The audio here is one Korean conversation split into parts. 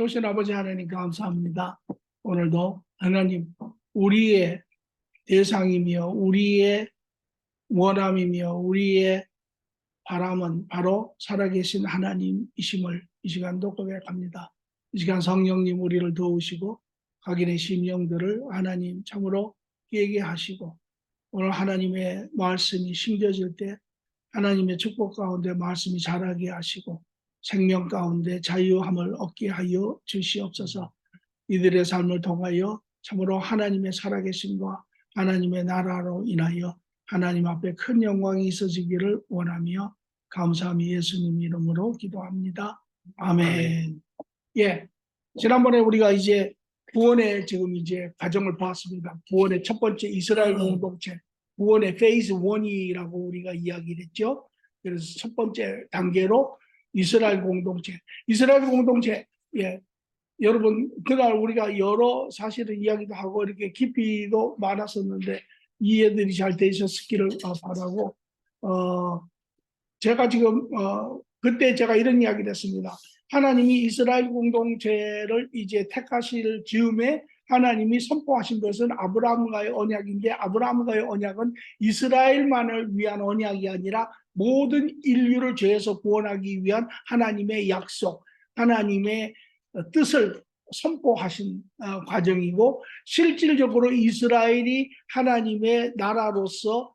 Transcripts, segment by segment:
좋으신 아버지 하나님 감사합니다. 오늘도 하나님 우리의 대상이며 우리의 원함이며 우리의 바람은 바로 살아계신 하나님이심을 이 시간도 고백합니다. 이 시간 성령님 우리를 도우시고 각인의 심령들을 하나님 참으로 깨게 하시고 오늘 하나님의 말씀이 심겨질 때 하나님의 축복 가운데 말씀이 자라게 하시고 생명 가운데 자유함을 얻게 하여 주시옵소서. 이들의 삶을 통하여 참으로 하나님의 살아계심과 하나님의 나라로 인하여 하나님 앞에 큰 영광이 있어지기를 원하며 감사함이 예수님 이름으로 기도합니다. 아멘. 예, 지난번에 우리가 이제 구원의 지금 이제 과정을 봤습니다. 구원의 첫 번째 이스라엘 공동체, 구원의 페이즈 1이라고 우리가 이야기를 했죠. 그래서 첫 번째 단계로 이스라엘 공동체, 예, 여러분 그날 우리가 여러 사실을 이야기도 하고 이렇게 깊이도 많았었는데 이해들이 잘 되셨기를 바라고 제가 지금 그때 제가 이런 이야기를 했습니다. 하나님이 이스라엘 공동체를 이제 택하실 즈음에 하나님이 선포하신 것은 아브라함과의 언약인데 아브라함과의 언약은 이스라엘만을 위한 언약이 아니라 모든 인류를 죄에서 구원하기 위한 하나님의 약속, 하나님의 뜻을 선포하신 과정이고 실질적으로 이스라엘이 하나님의 나라로서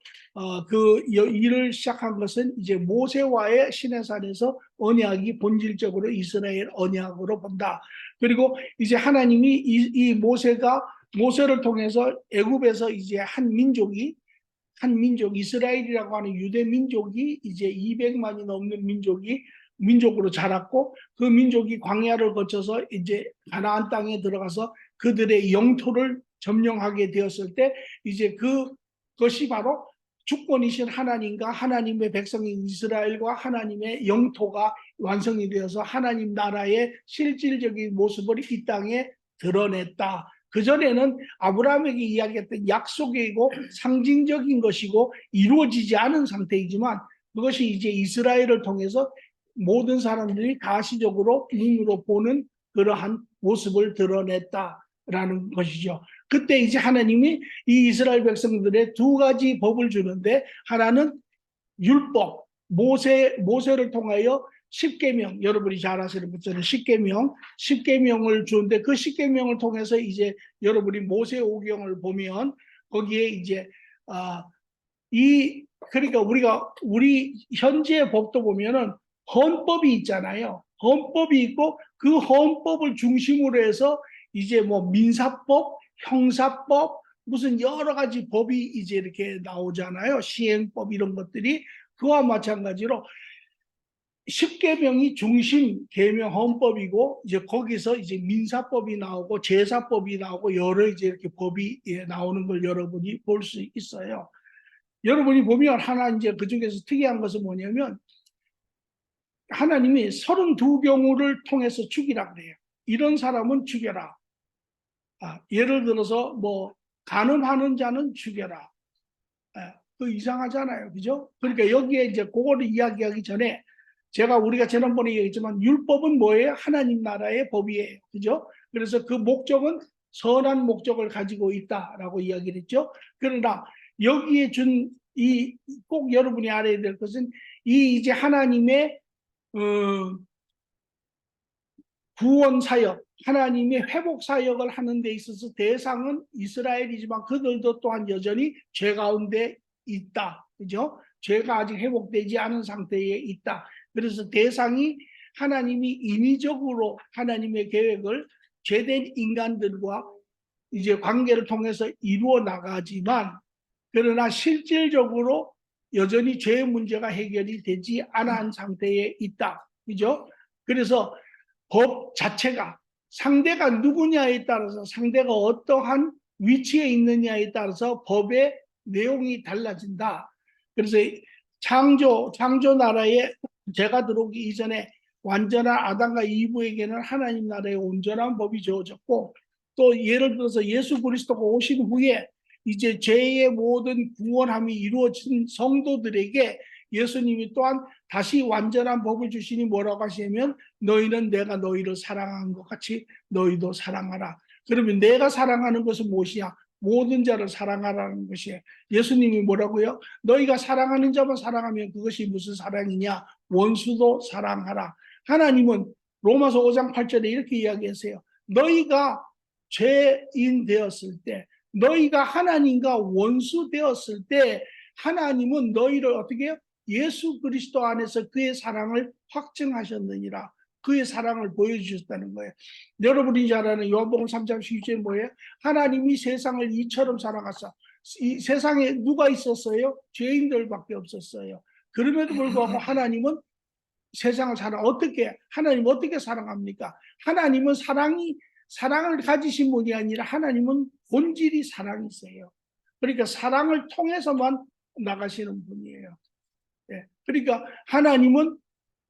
그 일을 시작한 것은 이제 모세와의 시내산에서 언약이 본질적으로 이스라엘 언약으로 본다. 그리고 이제 하나님이 이 모세를 통해서 애굽에서 이제 한 민족 이스라엘이라고 하는 유대 민족이 이제 200만이 넘는 민족으로 자랐고 그 민족이 광야를 거쳐서 이제 가나안 땅에 들어가서 그들의 영토를 점령하게 되었을 때 이제 그것이 바로 주권이신 하나님과 하나님의 백성인 이스라엘과 하나님의 영토가 완성이 되어서 하나님 나라의 실질적인 모습을 이 땅에 드러냈다. 그전에는 아브라함에게 이야기했던 약속이고 상징적인 것이고 이루어지지 않은 상태이지만 그것이 이제 이스라엘을 통해서 모든 사람들이 가시적으로 눈으로 보는 그러한 모습을 드러냈다라는 것이죠. 그때 이제 하나님이 이 이스라엘 백성들의 두 가지 법을 주는데 하나는 율법, 모세를 통하여 십계명, 여러분이 잘 아시는 것처럼 십계명을 주는데 그 십계명을 통해서 이제 여러분이 모세오경을 보면 거기에 이제 그러니까 우리 현재의 법도 보면은 헌법이 있잖아요. 헌법이 있고 그 헌법을 중심으로 해서 이제 뭐 민사법, 형사법, 무슨 여러 가지 법이 이제 이렇게 나오잖아요. 시행법 이런 것들이 그와 마찬가지로 십계명이 중심 계명 헌법이고 이제 거기서 이제 민사법이 나오고 제사법이 나오고 여러 이제 이렇게 법이 나오는 걸 여러분이 볼 수 있어요. 여러분이 보면 하나 이제 그 중에서 특이한 것은 뭐냐면 하나님이 32경우를 통해서 죽이라 그래요. 이런 사람은 죽여라. 예를 들어서 뭐 간음하는 자는 죽여라. 그 이상하잖아요. 그죠? 그러니까 여기에 이제 그거를 이야기하기 전에 우리가 지난번에 얘기했지만 율법은 뭐예요? 하나님 나라의 법이에요. 그죠? 그래서 그 목적은 선한 목적을 가지고 있다라고 이야기를 했죠. 그러나 여기에 꼭 여러분이 알아야 될 것은 이제 하나님의 구원 사역, 하나님의 회복 사역을 하는 데 있어서 대상은 이스라엘이지만 그들도 또한 여전히 죄 가운데 있다. 그죠? 죄가 아직 회복되지 않은 상태에 있다. 그래서 대상이 하나님이 인위적으로 하나님의 계획을 죄된 인간들과 이제 관계를 통해서 이루어 나가지만 그러나 실질적으로 여전히 죄의 문제가 해결이 되지 않은 상태에 있다. 그죠? 그래서 법 자체가 상대가 누구냐에 따라서 상대가 어떠한 위치에 있느냐에 따라서 법의 내용이 달라진다. 그래서 창조 나라에 죄가 들어오기 이전에 완전한 아담과 이브에게는 하나님 나라의 온전한 법이 주어졌고 또 예를 들어서 예수 그리스도가 오신 후에 이제 죄의 모든 구원함이 이루어진 성도들에게 예수님이 또한 다시 완전한 법을 주시니 뭐라고 하시냐면 너희는 내가 너희를 사랑한 것 같이 너희도 사랑하라. 그러면 내가 사랑하는 것은 무엇이야? 모든 자를 사랑하라는 것이에요. 예수님이 뭐라고요? 너희가 사랑하는 자만 사랑하면 그것이 무슨 사랑이냐? 원수도 사랑하라. 하나님은 로마서 5장 8절에 이렇게 이야기했어요. 너희가 죄인 되었을 때, 너희가 하나님과 원수 되었을 때 하나님은 너희를 어떻게 해요? 예수 그리스도 안에서 그의 사랑을 확증하셨느니라. 그의 사랑을 보여주셨다는 거예요. 여러분이 잘 아는 요한복음 3장 12절에 뭐예요? 하나님이 세상을 이처럼 사랑하사. 이 세상에 누가 있었어요? 죄인들밖에 없었어요. 그럼에도 불구하고 하나님은 세상을 어떻게, 하나님 어떻게 사랑합니까? 하나님은 사랑을 가지신 분이 아니라 하나님은 본질이 사랑이세요. 그러니까 사랑을 통해서만 나가시는 분이에요. 예. 그러니까 하나님은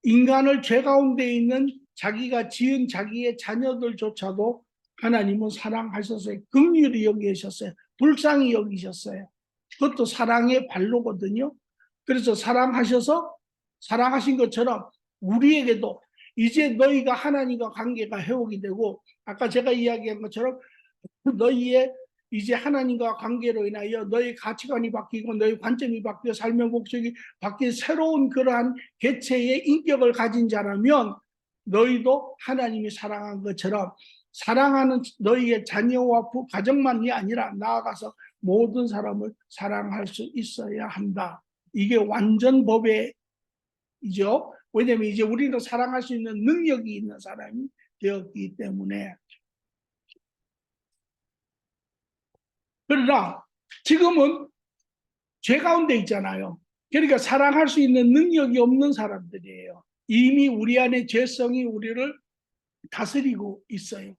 인간을 죄 가운데 있는 자기가 지은 자기의 자녀들조차도 하나님은 사랑하셨어요. 긍휼히 여기셨어요. 불쌍히 여기셨어요. 그것도 사랑의 발로거든요. 그래서 사랑하신 것처럼 우리에게도 이제 너희가 하나님과 관계가 회복이 되고 아까 제가 이야기한 것처럼 너희의 이제 하나님과 관계로 인하여 너희 가치관이 바뀌고 너희 관점이 바뀌어 삶의 목적이 바뀐 새로운 그러한 개체의 인격을 가진 자라면 너희도 하나님이 사랑한 것처럼 사랑하는 너희의 자녀와 가정만이 아니라 나아가서 모든 사람을 사랑할 수 있어야 한다. 이게 완전 법이죠. 왜냐하면 이제 우리는 사랑할 수 있는 능력이 있는 사람이 되었기 때문에. 그러나 지금은 죄 가운데 있잖아요. 그러니까 사랑할 수 있는 능력이 없는 사람들이에요. 이미 우리 안에 죄성이 우리를 다스리고 있어요.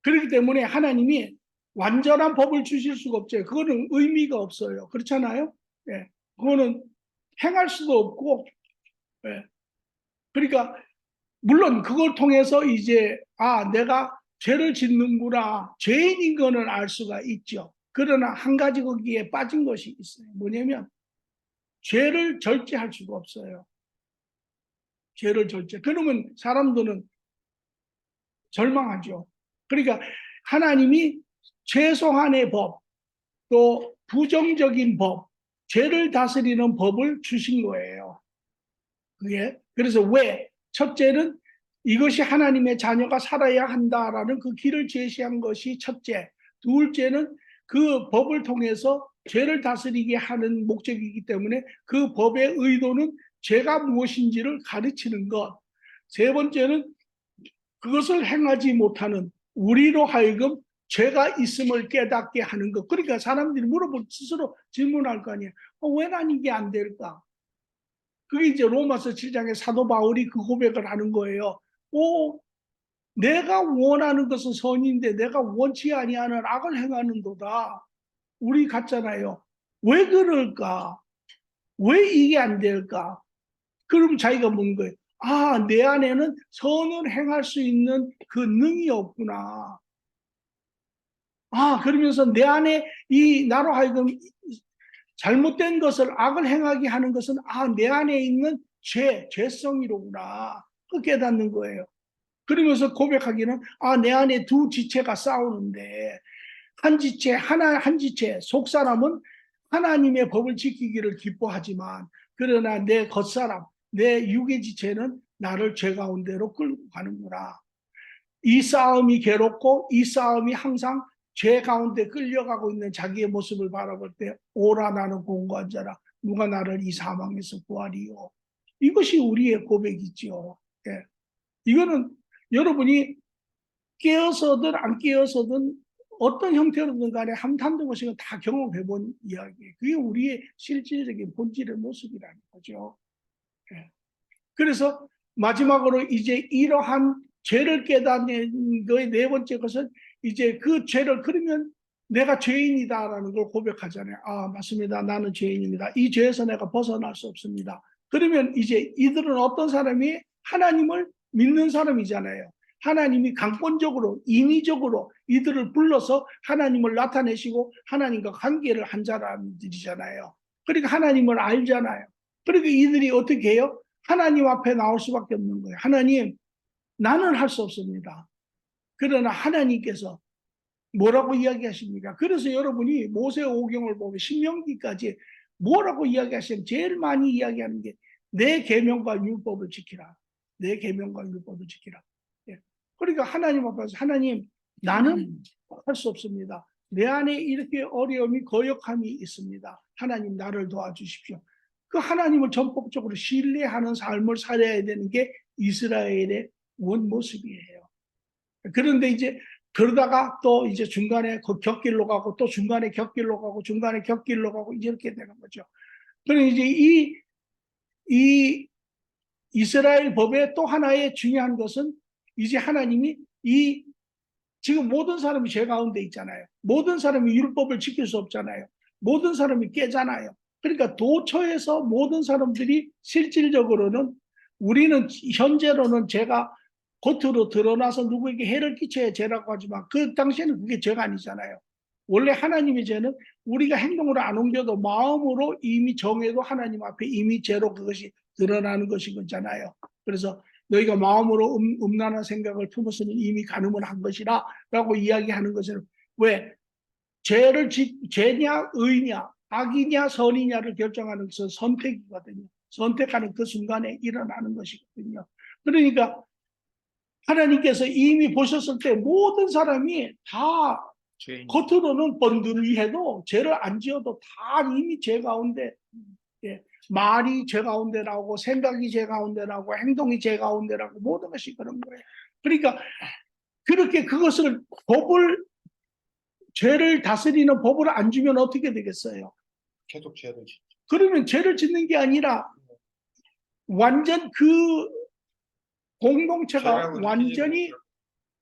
그렇기 때문에 하나님이 완전한 법을 주실 수가 없죠. 그거는 의미가 없어요. 그렇잖아요. 예. 그거는 행할 수도 없고, 예. 그러니까 물론 그걸 통해서 이제 내가 죄를 짓는구나, 죄인인 거는 알 수가 있죠. 그러나 한 가지 거기에 빠진 것이 있어요. 뭐냐면 죄를 절제할 수가 없어요. 죄를 절제. 그러면 사람들은 절망하죠. 그러니까 하나님이 최소한의 법, 또 부정적인 법, 죄를 다스리는 법을 주신 거예요. 그게 그래서 왜? 첫째는 이것이 하나님의 자녀가 살아야 한다라는 그 길을 제시한 것이 첫째. 둘째는 그 법을 통해서 죄를 다스리게 하는 목적이기 때문에 그 법의 의도는 죄가 무엇인지를 가르치는 것. 세 번째는 그것을 행하지 못하는 우리로 하여금 죄가 있음을 깨닫게 하는 것. 그러니까 사람들이 스스로 질문할 거 아니에요. 왜 난 이게 안 될까? 그게 이제 로마서 7장에 사도 바울이 그 고백을 하는 거예요. 내가 원하는 것은 선인데 내가 원치 아니하는 악을 행하는도다. 우리 같잖아요. 왜 그럴까? 왜 이게 안 될까? 그럼 자기가 묻는 거예요. 내 안에는 선을 행할 수 있는 그 능이 없구나. 그러면서 내 안에 나로 하여금 잘못된 것을 악을 행하게 하는 것은 내 안에 있는 죄성이로구나. 그 깨닫는 거예요. 그러면서 고백하기는 내 안에 두 지체가 싸우는데 한 지체 속 사람은 하나님의 법을 지키기를 기뻐하지만 그러나 내 겉사람 내 육의 지체는 나를 죄 가운데로 끌고 가는구나. 이 싸움이 괴롭고 이 싸움이 항상 죄 가운데 끌려가고 있는 자기의 모습을 바라볼 때 오라 나는 공고한 자라 누가 나를 이 사망에서 구하리요. 이것이 우리의 고백이죠. 예. 이거는 여러분이 깨어서든 안 깨어서든 어떤 형태로든 간에 한두 번씩은 다 경험해 본 이야기예요. 그게 우리의 실질적인 본질의 모습이라는 거죠. 예. 그래서 마지막으로 이제 이러한 죄를 깨닫는 거의 네 번째 것은 이제 그 죄를 그러면 내가 죄인이다라는 걸 고백하잖아요. 맞습니다. 나는 죄인입니다. 이 죄에서 내가 벗어날 수 없습니다. 그러면 이제 이들은 어떤 사람이 하나님을 믿는 사람이잖아요. 하나님이 강권적으로 인위적으로 이들을 불러서 하나님을 나타내시고 하나님과 관계를 한 사람들이잖아요. 그러니까 하나님을 알잖아요. 그러니까 이들이 어떻게 해요? 하나님 앞에 나올 수밖에 없는 거예요. 하나님, 나는 할 수 없습니다. 그러나 하나님께서 뭐라고 이야기하십니까? 그래서 여러분이 모세 오경을 보면 신명기까지 뭐라고 이야기하시면 제일 많이 이야기하는 게 내 계명과 율법을 지키라. 내 계명과 율법을 지키라. 예. 그러니까 하나님 앞에서 하나님, 나는 할 수 없습니다. 내 안에 이렇게 어려움이 거역함이 있습니다. 하나님, 나를 도와주십시오. 그 하나님을 전폭적으로 신뢰하는 삶을 살아야 되는 게 이스라엘의 원 모습이에요. 그런데 이제 그러다가 또 이제 중간에 그 곁길로 가고 또 중간에 곁길로 가고 중간에 곁길로 가고 이렇게 되는 거죠. 그러니 이제 이 이스라엘 법의 또 하나의 중요한 것은 이제 하나님이 이 지금 모든 사람이 죄 가운데 있잖아요. 모든 사람이 율법을 지킬 수 없잖아요. 모든 사람이 깨잖아요. 그러니까 도처에서 모든 사람들이 실질적으로는 우리는 현재로는 죄가 겉으로 드러나서 누구에게 해를 끼쳐야 죄라고 하지만 그 당시에는 그게 죄가 아니잖아요. 원래 하나님의 죄는 우리가 행동으로 안 옮겨도 마음으로 이미 정해도 하나님 앞에 이미 죄로 그것이 드러나는 것인 거잖아요. 그래서 너희가 마음으로 음란한 생각을 품었으니 이미 간음을 한 것이라 라고 이야기하는 것은 왜? 죄냐 의냐 악이냐 선이냐를 결정하는 것은 선택이거든요. 선택하는 그 순간에 일어나는 것이거든요. 그러니까 하나님께서 이미 보셨을 때 모든 사람이 다 겉으로는 번들이해도 죄를 안 지어도 다 이미 죄 가운데, 예, 말이 죄 가운데 나오고 생각이 죄 가운데 나오고 행동이 죄 가운데 나오고 모든 것이 그런 거예요. 그러니까 그렇게 그것을 죄를 다스리는 법을 안 주면 어떻게 되겠어요? 계속 죄를 짓죠. 그러면 죄를 짓는 게 아니라 완전 그 공동체가 완전히,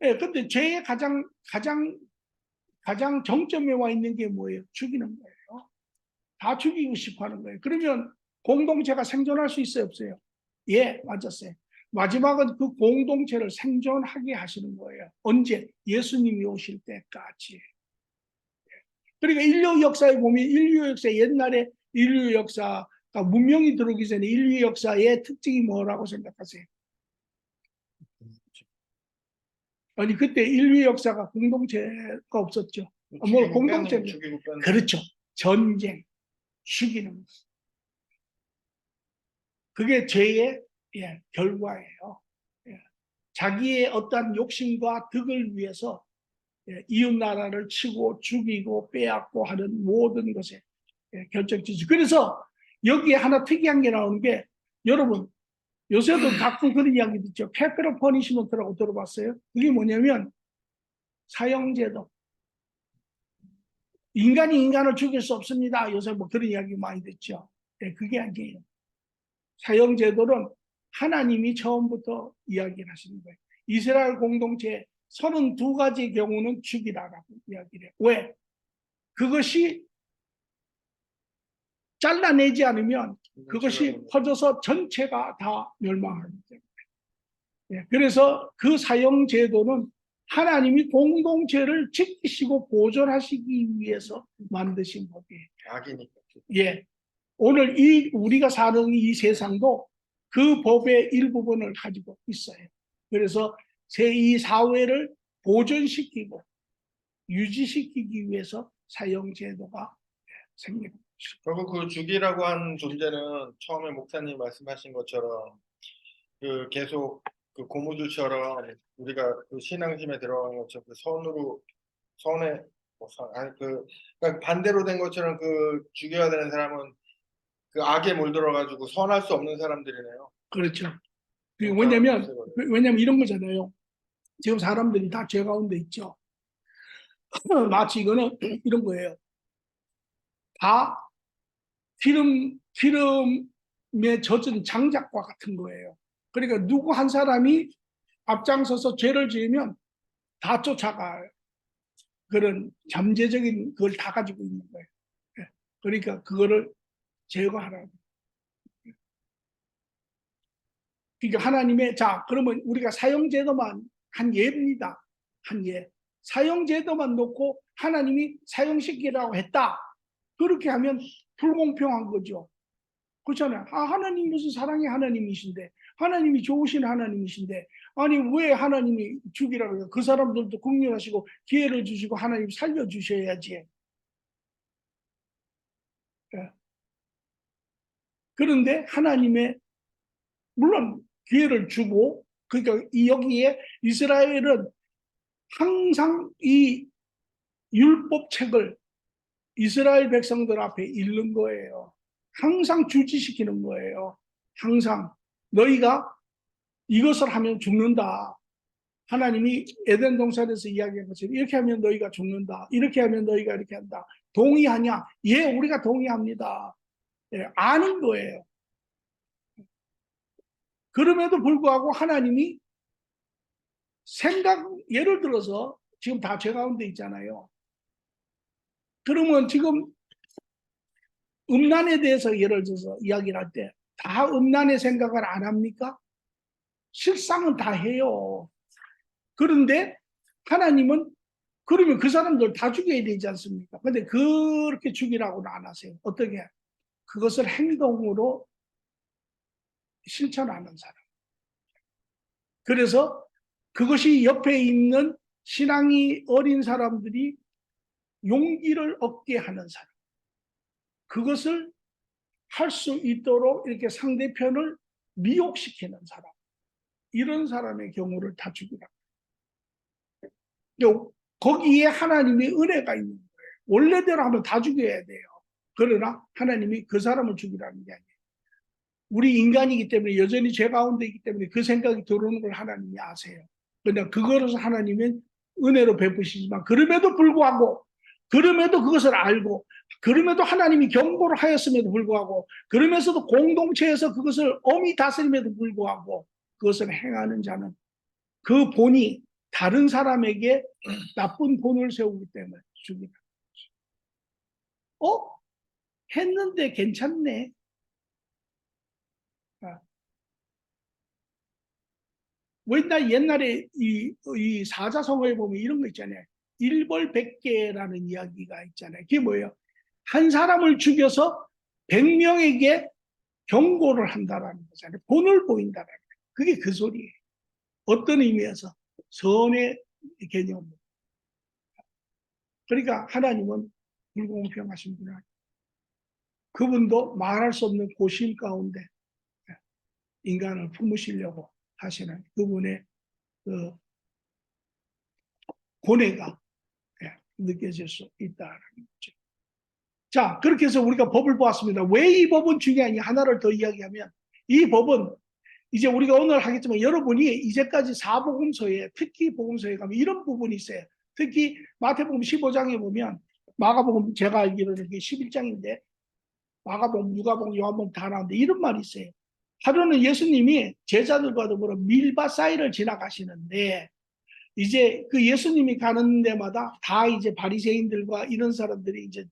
예, 근데 죄의 가장 정점에 와 있는 게 뭐예요? 죽이는 거예요. 다 죽이고 싶어 하는 거예요. 그러면 공동체가 생존할 수 있어요, 없어요? 예, 맞았어요. 마지막은 그 공동체를 생존하게 하시는 거예요. 언제? 예수님이 오실 때까지. 그러니까 인류 역사에 보면 인류 역사 옛날에 인류 역사가 문명이 들어오기 전에 인류 역사의 특징이 뭐라고 생각하세요? 아니 그때 인류 역사가 공동체가 없었죠. 뭐 공동체 그렇죠. 전쟁, 죽이는 것. 그게 죄의 결과예요. 자기의 어떤 욕심과 득을 위해서 이웃 나라를 치고 죽이고 빼앗고 하는 모든 것에 결정지수. 그래서 여기에 하나 특이한 게 나오는 게 여러분 요새도 가끔 그런 이야기 듣죠. 캐피럴 퍼니시먼트라고 들어봤어요? 그게 뭐냐면 사형제도. 인간이 인간을 죽일 수 없습니다. 요새 뭐 그런 이야기 많이 듣죠. 그게 아니에요. 사형제도는 하나님이 처음부터 이야기를 하시는 거예요. 이스라엘 공동체 32가지 경우는 죽이라라고 이야기를 해요. 왜? 그것이 잘라내지 않으면 그것이 퍼져서 전체가 다 멸망하기 때문에. 그래서 그 사형제도는 하나님이 공동체를 지키시고 보존하시기 위해서 만드신 법이에요. 악이니까. 예. 오늘 우리가 사는 이 세상도 그 법의 일부분을 가지고 있어요. 그래서 이 사회를 보존시키고 유지시키기 위해서 사형제도가 생긴 거죠. 결국 그 죽이라고 하는 존재는 처음에 목사님 말씀하신 것처럼 그 계속 그 고무줄처럼 우리가 그 신앙심에 들어간 것처럼 그 선에 그러니까 반대로 된 것처럼 그 죽여야 되는 사람은 그 악에 물들어가지고 선할 수 없는 사람들이네요. 그렇죠. 왜냐면 이런 거잖아요. 지금 사람들이 다 죄 가운데 있죠. 마치 이거는 이런 거예요. 다 기름에 젖은 장작과 같은 거예요. 그러니까 누구 한 사람이 앞장서서 죄를 지으면 다 쫓아가요. 그런 잠재적인 그걸 다 가지고 있는 거예요. 그러니까 그거를 제거하라고. 그러니까 하나님의 그러면 우리가 사형제도만 한 예입니다. 한 예. 사형제도만 놓고 하나님이 사형시키라고 했다. 그렇게 하면 불공평한 거죠. 그렇잖아요. 하나님 무슨 사랑의 하나님이신데, 하나님이 좋으신 하나님이신데, 아니 왜 하나님이 죽이라고 해요? 그 사람들도 긍휼하시고 기회를 주시고 하나님 살려주셔야지. 예. 그런데 하나님의 물론 기회를 주고, 그러니까 여기에 이스라엘은 항상 이 율법책을 이스라엘 백성들 앞에 읽는 거예요. 항상 주지시키는 거예요. 항상 너희가 이것을 하면 죽는다. 하나님이 에덴 동산에서 이야기한 것처럼 이렇게 하면 너희가 죽는다. 이렇게 하면 너희가 이렇게 한다. 동의하냐? 예, 우리가 동의합니다. 예, 아는 거예요. 그럼에도 불구하고 하나님이 예를 들어서 지금 다 제 가운데 있잖아요. 그러면 지금 음란에 대해서 예를 들어서 이야기를 할 때 다 음란의 생각을 안 합니까? 실상은 다 해요. 그런데 하나님은 그러면 그 사람들 다 죽여야 되지 않습니까? 근데 그렇게 죽이라고는 안 하세요. 어떻게? 그것을 행동으로 실천하는 사람. 그래서 그것이 옆에 있는 신앙이 어린 사람들이 용기를 얻게 하는 사람. 그것을 할 수 있도록 이렇게 상대편을 미혹시키는 사람. 이런 사람의 경우를 다 죽이라. 거기에 하나님의 은혜가 있는 거예요. 원래대로 하면 다 죽여야 돼요. 그러나 하나님이 그 사람을 죽이라는 게 아니에요. 우리 인간이기 때문에 여전히 죄 가운데 있기 때문에 그 생각이 들어오는 걸 하나님이 아세요. 그러나 그거를 하나님은 은혜로 베푸시지만 그럼에도 불구하고 그럼에도 그것을 알고 그럼에도 하나님이 경고를 하였음에도 불구하고 그러면서도 공동체에서 그것을 엄히 다스림에도 불구하고 그것을 행하는 자는 그 본이 다른 사람에게 나쁜 본을 세우기 때문에 죽이다. 했는데 괜찮네. 왜나 옛날에 이 사자성어에 보면 이런 거 있잖아요. 일벌백계라는 이야기가 있잖아요. 그게 뭐예요? 한 사람을 죽여서 100명에게 경고를 한다라는 거잖아요. 본을 보인다라는 거예요. 그게 그 소리예요. 어떤 의미에서 선의 개념. 그러니까 하나님은 불공평하신 분 아니에요. 그분도 말할 수 없는 고심 가운데 인간을 품으시려고 하시는 그분의 그 고뇌가 느껴질 수 있다는 거죠. 자, 그렇게 해서 우리가 법을 보았습니다. 왜 이 법은 중요하냐? 하나를 더 이야기하면 이 법은 이제 우리가 오늘 하겠지만 여러분이 이제까지 사복음서에 특히 복음서에 가면 이런 부분이 있어요. 특히 마태복음 15장에 보면 마가복음 제가 알기로는 11장인데 마가복음, 누가복음, 요한복음 다 나오는데 이런 말이 있어요. 하루는 예수님이 제자들과 더불어 밀바 사이를 지나가시는데 이제 그 예수님이 가는 데마다 다 이제 바리새인들과 이런 사람들이 이제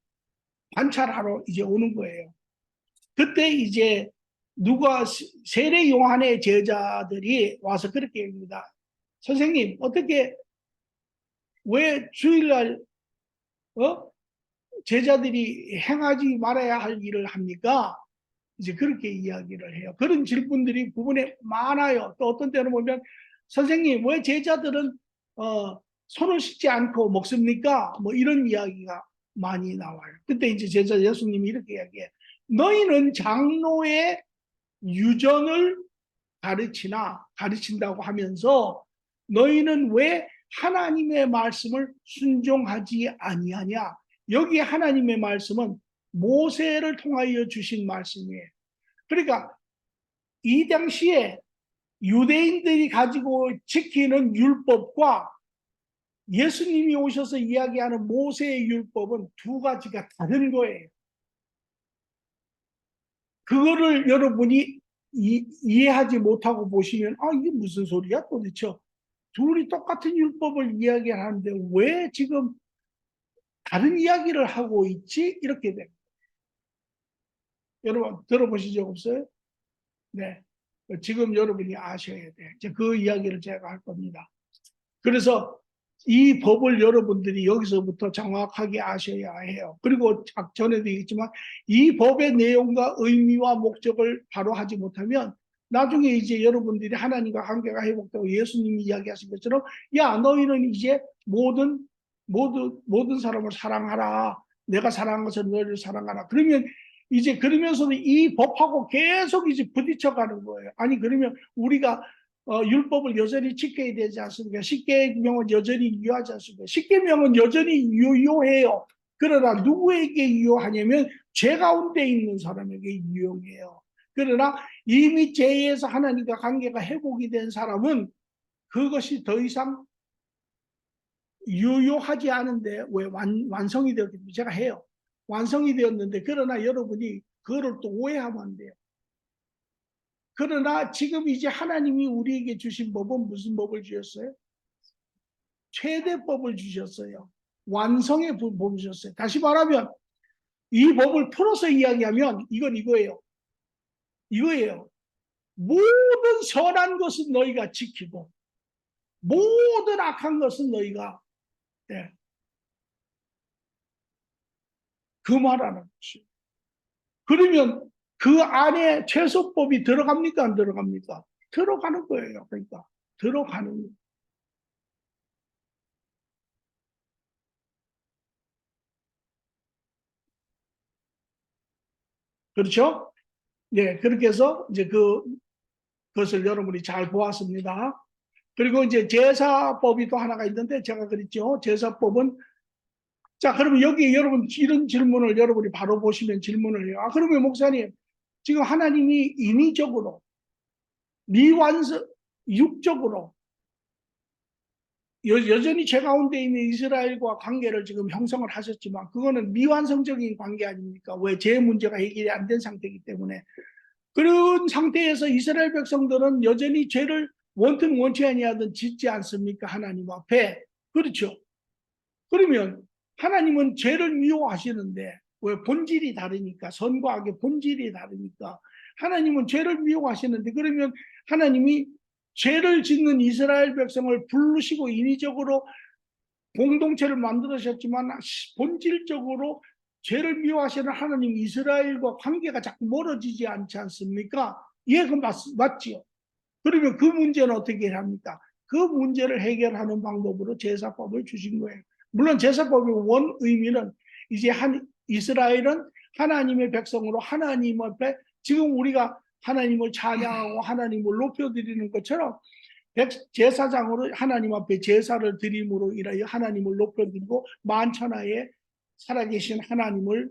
관찰하러 이제 오는 거예요. 그때 이제 세례 요한의 제자들이 와서 그렇게 얘기합니다. 선생님, 어떻게 왜 주일날 제자들이 행하지 말아야 할 일을 합니까? 이제 그렇게 이야기를 해요. 그런 질문들이 부분에 많아요. 또 어떤 때는 보면 선생님, 왜 제자들은 손을 씻지 않고 먹습니까? 뭐 이런 이야기가 많이 나와요. 그때 이제 제자 예수님이 이렇게 이야기해요. 너희는 장로의 유전을 가르친다고 하면서 너희는 왜 하나님의 말씀을 순종하지 아니하냐? 여기 하나님의 말씀은 모세를 통하여 주신 말씀이에요. 그러니까 이 당시에 유대인들이 가지고 지키는 율법과 예수님이 오셔서 이야기하는 모세의 율법은 두 가지가 다른 거예요. 그거를 여러분이 이해하지 못하고 보시면 이게 무슨 소리야 도대체. 둘이 똑같은 율법을 이야기하는데 왜 지금 다른 이야기를 하고 있지? 이렇게 됩니다. 여러분 들어보신 적 없어요? 네. 지금 여러분이 아셔야 돼. 이제 그 이야기를 제가 할 겁니다. 그래서 이 법을 여러분들이 여기서부터 정확하게 아셔야 해요. 그리고 전에도 얘기했지만 이 법의 내용과 의미와 목적을 바로 하지 못하면 나중에 이제 여러분들이 하나님과 관계가 회복되고 예수님이 이야기하신 것처럼 야 너희는 이제 모든 사람을 사랑하라. 내가 사랑한 것을 너희를 사랑하라. 그러면 이제 그러면서도 이 법하고 계속 이제 부딪혀가는 거예요. 아니 그러면 우리가 율법을 여전히 지켜야 되지 않습니까? 십계명은 여전히 유효하지 않습니까? 십계명은 여전히 유효해요. 그러나 누구에게 유효하냐면 죄 가운데 있는 사람에게 유용해요. 그러나 이미 죄에서 하나님과 관계가 회복이 된 사람은 그것이 더 이상 유효하지 않은데 왜 완성이 되었기 때문에 제가 해요. 완성이 되었는데 그러나 여러분이 그거를 또 오해하면 안 돼요. 그러나 지금 이제 하나님이 우리에게 주신 법은 무슨 법을 주셨어요? 최대법을 주셨어요. 완성의 법을 주셨어요. 다시 말하면 이 법을 풀어서 이야기하면 이건 이거예요. 이거예요. 모든 선한 것은 너희가 지키고 모든 악한 것은 너희가 금하라는 것이에요. 그러면 그 안에 최소법이 들어갑니까? 안 들어갑니까? 들어가는 거예요. 그러니까 들어가는 거예요. 그렇죠? 네, 그렇게 해서 이제 그것을 여러분이 잘 보았습니다. 그리고 이제 제사법이 또 하나가 있는데 제가 그랬죠. 제사법은 자, 그러면 여기 여러분 이런 질문을 여러분이 바로 보시면 질문을 해요. 아, 그러면 목사님, 지금 하나님이 인위적으로 미완성 육적으로 여전히 죄 가운데 있는 이스라엘과 관계를 지금 형성을 하셨지만 그거는 미완성적인 관계 아닙니까? 왜 죄 문제가 해결이 안 된 상태이기 때문에 그런 상태에서 이스라엘 백성들은 여전히 죄를 원튼 원치 아니하든 짓지 않습니까? 하나님 앞에. 그렇죠. 그러면 하나님은 죄를 미워하시는데 왜 본질이 다르니까 선과 악의 본질이 다르니까 하나님은 죄를 미워하시는데 그러면 하나님이 죄를 짓는 이스라엘 백성을 부르시고 인위적으로 공동체를 만들으셨지만 본질적으로 죄를 미워하시는 하나님 이스라엘과 관계가 자꾸 멀어지지 않지 않습니까? 예, 그 맞지요. 그러면 그 문제는 어떻게 합니까? 그 문제를 해결하는 방법으로 제사법을 주신 거예요. 물론 제사법의 원 의미는 이제 이스라엘은 하나님의 백성으로 하나님 앞에 지금 우리가 하나님을 찬양하고 하나님을 높여드리는 것처럼 제사장으로 하나님 앞에 제사를 드림으로 인하여 하나님을 높여드리고 만천하에 살아계신 하나님을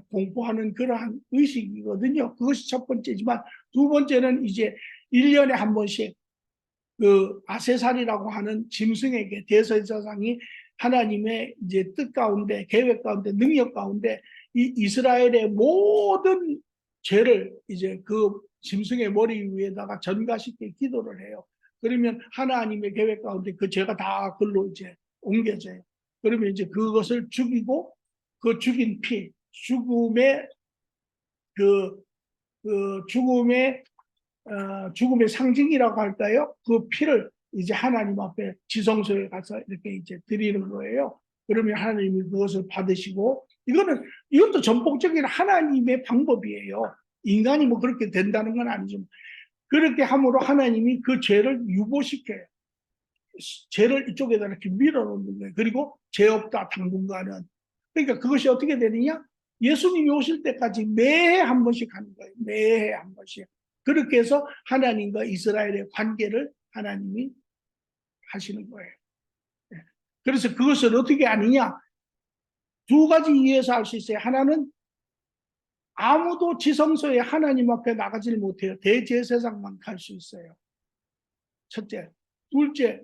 공포하는 그러한 의식이거든요. 그것이 첫 번째지만 두 번째는 이제 1년에 한 번씩 그 아세살이라고 하는 짐승에게 대제사장이 하나님의 이제 뜻 가운데 계획 가운데 능력 가운데 이 이스라엘의 모든 죄를 이제 그 짐승의 머리 위에다가 전가시켜 기도를 해요. 그러면 하나님의 계획 가운데 그 죄가 다 글로 이제 옮겨져요. 그러면 이제 그것을 죽이고 그 죽인 피, 죽음의 그, 죽음의 상징이라고 할까요? 그 피를 이제 하나님 앞에 지성소에 가서 이렇게 이제 드리는 거예요. 그러면 하나님이 그것을 받으시고 이것도 전폭적인 하나님의 방법이에요. 인간이 뭐 그렇게 된다는 건 아니지만 그렇게 함으로 하나님이 그 죄를 유보시켜요. 죄를 이쪽에다 이렇게 밀어놓는 거예요. 그리고 죄 없다 당분간은. 그러니까 그것이 어떻게 되느냐? 예수님이 오실 때까지 매해 한 번씩 하는 거예요. 매해 한 번씩. 그렇게 해서 하나님과 이스라엘의 관계를 하나님이 하시는 거예요. 그래서 그것을 어떻게 아느냐? 두 가지 이유에서 알 수 있어요. 하나는 아무도 지성소에 하나님 앞에 나가질 못해요. 대제사장만 갈 수 있어요. 첫째. 둘째,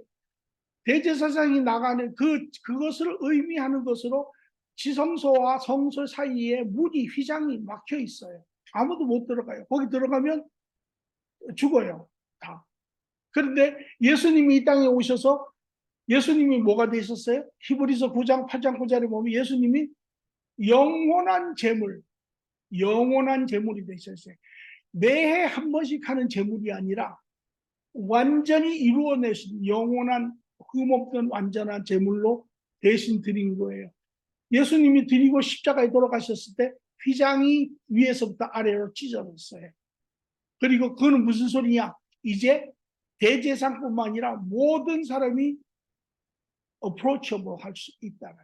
대제사장이 나가는 그것을 의미하는 것으로 지성소와 성소 사이에 문이 휘장이 막혀 있어요. 아무도 못 들어가요. 거기 들어가면 죽어요. 다. 그런데 예수님이 이 땅에 오셔서 예수님이 뭐가 되셨어요? 히브리서 9장 8장 9절에 보면 예수님이 영원한 제물이 되셨어요. 매해 한 번씩 하는 제물이 아니라 완전히 이루어내신 영원한 흠없는 완전한 제물로 대신 드린 거예요. 예수님이 드리고 십자가에 돌아가셨을 때 휘장이 위에서부터 아래로 찢어졌어요. 그리고 그거는 무슨 소리냐? 이제 대제사장뿐만 아니라 모든 사람이 approachable 할 수 있다는,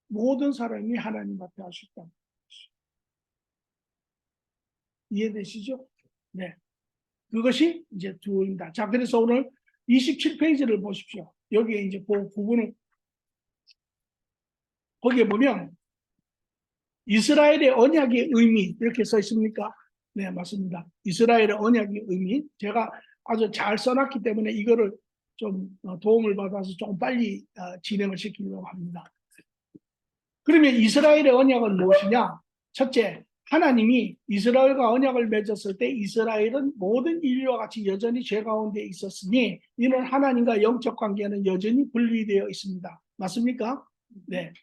모든 사람이 하나님 앞에 할 수 있다는. 이해되시죠? 네. 그것이 이제 두입니다. 자, 그래서 오늘 27페이지를 보십시오. 여기에 이제 그 부분을, 거기에 보면 이스라엘의 언약의 의미 이렇게 써 있습니까? 네, 맞습니다. 이스라엘의 언약의 의미, 제가 아주 잘 써놨기 때문에 이거를 좀 도움을 받아서 조금 빨리 진행을 시키려고 합니다. 그러면 이스라엘의 언약은 무엇이냐? 첫째, 하나님이 이스라엘과 언약을 맺었을 때 이스라엘은 모든 인류와 같이 여전히 죄 가운데 있었으니 이는 하나님과 영적 관계는 여전히 분리되어 있습니다. 맞습니까? 네.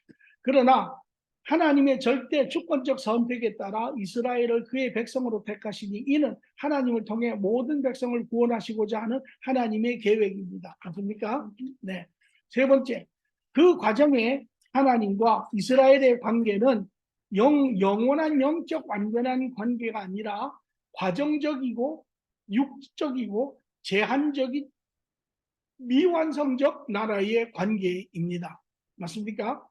그러나 하나님의 절대 주권적 선택에 따라 이스라엘을 그의 백성으로 택하시니 이는 하나님을 통해 모든 백성을 구원하시고자 하는 하나님의 계획입니다. 맞습니까? 네. 세 번째, 그 과정에 하나님과 이스라엘의 관계는 영원한 영적 완전한 관계가 아니라 과정적이고 육적이고 제한적인 미완성적 나라의 관계입니다. 맞습니까?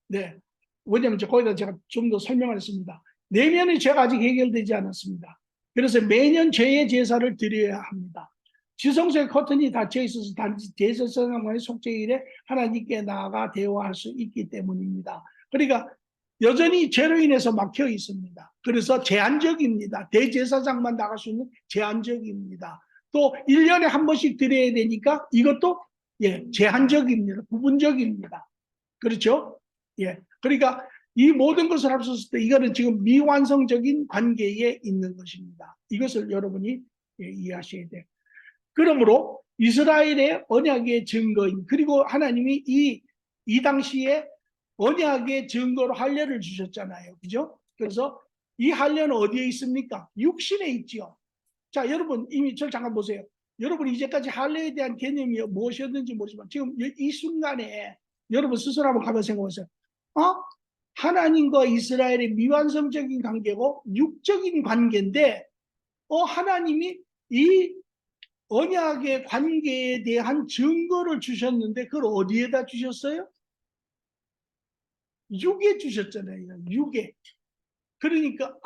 네. 왜냐하면 거기다 제가 좀 더 설명을 했습니다. 내면의 죄가 아직 해결되지 않았습니다. 그래서 매년 죄의 제사를 드려야 합니다. 지성소의 커튼이 닫혀 있어서 단지 대제사장만의 속죄일에 하나님께 나아가 대화할 수 있기 때문입니다. 그러니까 여전히 죄로 인해서 막혀 있습니다. 그래서 제한적입니다. 대제사장만 나갈 수 있는 제한적입니다. 또 1년에 한 번씩 드려야 되니까 이것도 제한적입니다. 부분적입니다. 그렇죠? 예. 그러니까 이 모든 것을 합쳤을 때 이거는 지금 미완성적인 관계에 있는 것입니다. 이것을 여러분이 이해하셔야 돼요. 그러므로 이스라엘의 언약의 증거인, 그리고 하나님이 이 당시에 언약의 증거로 할례를 주셨잖아요. 그죠? 그래서 이 할례는 어디에 있습니까? 육신에 있죠. 자, 여러분 이미 저 잠깐 보세요. 여러분 이제까지 할례에 대한 개념이 무엇이었는지 모르지만 지금 이 순간에 여러분 스스로 한번 가만 생각해보세요. 하나님과 이스라엘의 미완성적인 관계고 육적인 관계인데 하나님이 이 언약의 관계에 대한 증거를 주셨는데 그걸 어디에다 주셨어요? 육에 주셨잖아요. 육에. 그러니까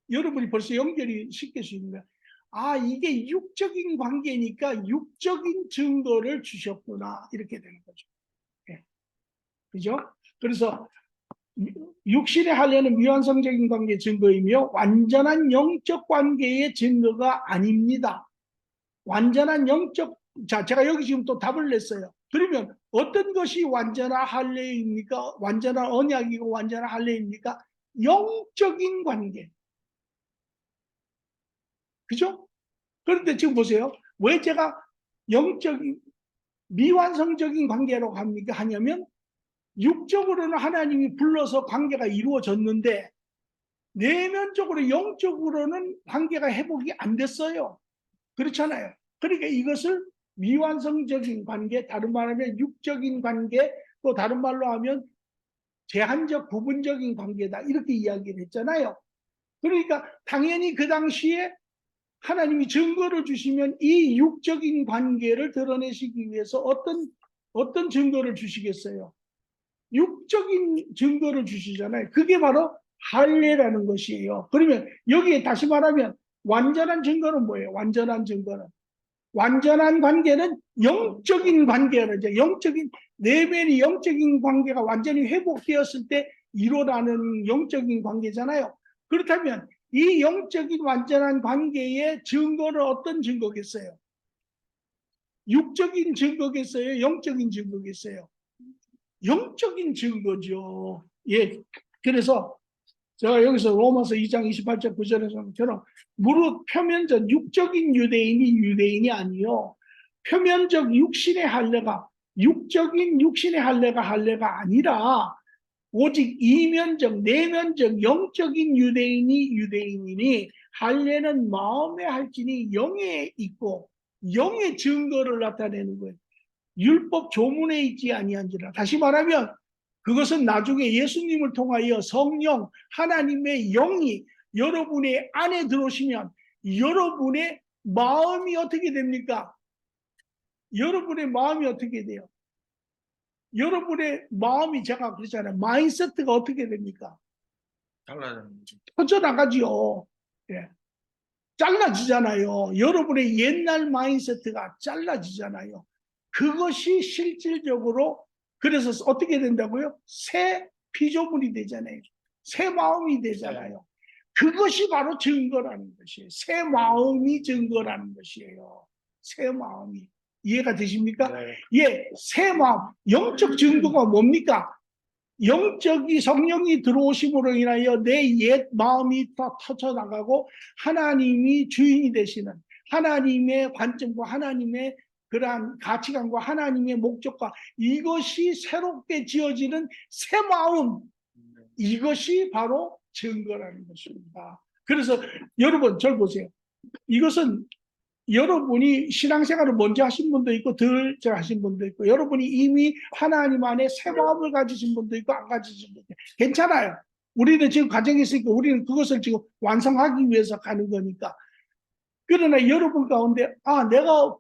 여러분이 벌써 연결이 쉽게 수 있는 거야. 이게 육적인 관계니까 육적인 증거를 주셨구나 이렇게 되는 거죠. 네. 그죠? 그래서 육신의 할례는 미완성적인 관계의 증거이며 완전한 영적 관계의 증거가 아닙니다. 완전한 영적, 자, 제가 여기 지금 또 답을 냈어요. 그러면 어떤 것이 완전한 할례입니까? 완전한 언약이고 완전한 할례입니까? 영적인 관계. 그죠? 그런데 지금 보세요. 왜 제가 영적인, 미완성적인 관계라고 하냐면 육적으로는 하나님이 불러서 관계가 이루어졌는데 내면적으로 영적으로는 관계가 회복이 안 됐어요. 그렇잖아요. 그러니까 이것을 미완성적인 관계, 다른 말로 하면 육적인 관계, 또 다른 말로 하면 제한적 부분적인 관계다 이렇게 이야기를 했잖아요. 그러니까 당연히 그 당시에 하나님이 증거를 주시면 이 육적인 관계를 드러내시기 위해서 어떤 증거를 주시겠어요? 육적인 증거를 주시잖아요. 그게 바로 할례라는 것이에요. 그러면 여기에 다시 말하면 완전한 증거는 뭐예요? 완전한 증거는, 완전한 관계는 영적인 관계라죠. 영적인, 내면이 영적인 관계가 완전히 회복되었을 때 일어나는 영적인 관계잖아요. 그렇다면 이 영적인 완전한 관계의 증거는 어떤 증거겠어요? 육적인 증거겠어요? 영적인 증거겠어요? 영적인 증거죠. 예. 그래서 제가 여기서 로마서 2장 28절 9절에서처럼 무릇 표면적 육적인 유대인이 아니요 표면적 육신의 할례가 육적인 육신의 할례가 아니라 오직 이면적 내면적 영적인 유대인이니 할례는 마음에 할지니 영에 있고 영의 증거를 나타내는 거예요. 율법 조문에 있지 아니한지라. 다시 말하면 그것은 나중에 예수님을 통하여 성령 하나님의 영이 여러분의 안에 들어오시면 여러분의 마음이 어떻게 됩니까? 여러분의 마음이 어떻게 돼요? 여러분의 마음이 제가 그랬잖아요. 마인드세트가 어떻게 됩니까? 달라졌는 터져나가지요. 예. 잘라지잖아요. 여러분의 옛날 마인드세트가 잘라지잖아요. 그것이 실질적으로 그래서 어떻게 된다고요? 새 피조물이 되잖아요. 새 마음이 되잖아요. 그것이 바로 증거라는 것이에요. 새 마음이 증거라는 것이에요. 새 마음이. 이해가 되십니까? 네. 예, 새 마음. 영적 증거가 뭡니까? 영적이 성령이 들어오심으로 인하여 내 옛 마음이 다 터져나가고 하나님이 주인이 되시는 하나님의 관점과 하나님의 그러한 가치관과 하나님의 목적과 이것이 새롭게 지어지는 새 마음, 이것이 바로 증거라는 것입니다. 그래서 여러분 절 보세요. 이것은 여러분이 신앙생활을 먼저 하신 분도 있고 덜 하신 분도 있고 여러분이 이미 하나님 안에 새 마음을 가지신 분도 있고 안 가지신 분도 있고 괜찮아요. 우리는 지금 과정이 있으니까 우리는 그것을 지금 완성하기 위해서 가는 거니까. 그러나 여러분 가운데 내가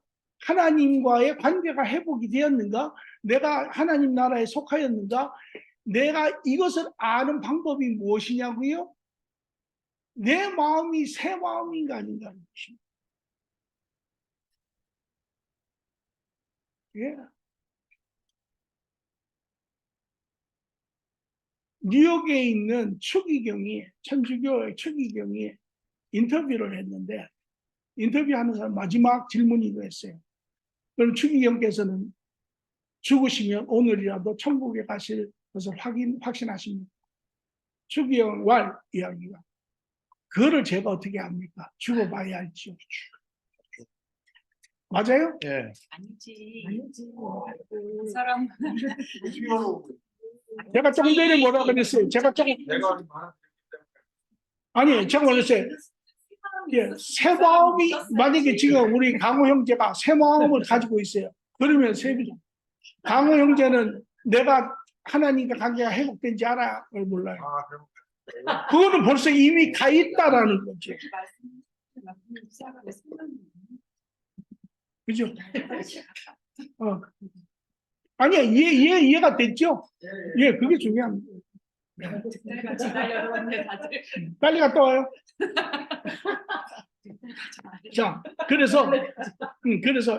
하나님과의 관계가 회복이 되었는가? 내가 하나님 나라에 속하였는가? 내가 이것을 아는 방법이 무엇이냐고요? 내 마음이 새 마음인가 아닌가 하는 것입니다. 예. 뉴욕에 있는 추기경이 천주교의 추기경이 인터뷰를 했는데 인터뷰하는 사람 마지막 질문이 이거였어요. 그럼 추기경께서는 죽으시면 오늘이라도 천국에 가실 것을 확신하십니까? 추기경 왈 이야기가 그거를 제가 어떻게 합니까? 죽어봐야 알죠. 맞아요? 예. 아니지. 그 사람 제가 조금 전에 뭐라 그랬어요? 제가 조금 아니 제가 그랬어요. 예, 새 마음이 만약에 지금 우리 강호 형제가 새 마음을 가지고 있어요. 그러면 강호 형제는 내가 하나님과 관계가 회복된지 알아요? 몰라요. 아, 그럼 그거는 벌써 이미 가 있다라는 거죠. 그죠? 아니야, 이해가 됐죠? 예, 그게 중요합니다. 기다려봤는데 다들 빨리 갔다 와요. 자, 그래서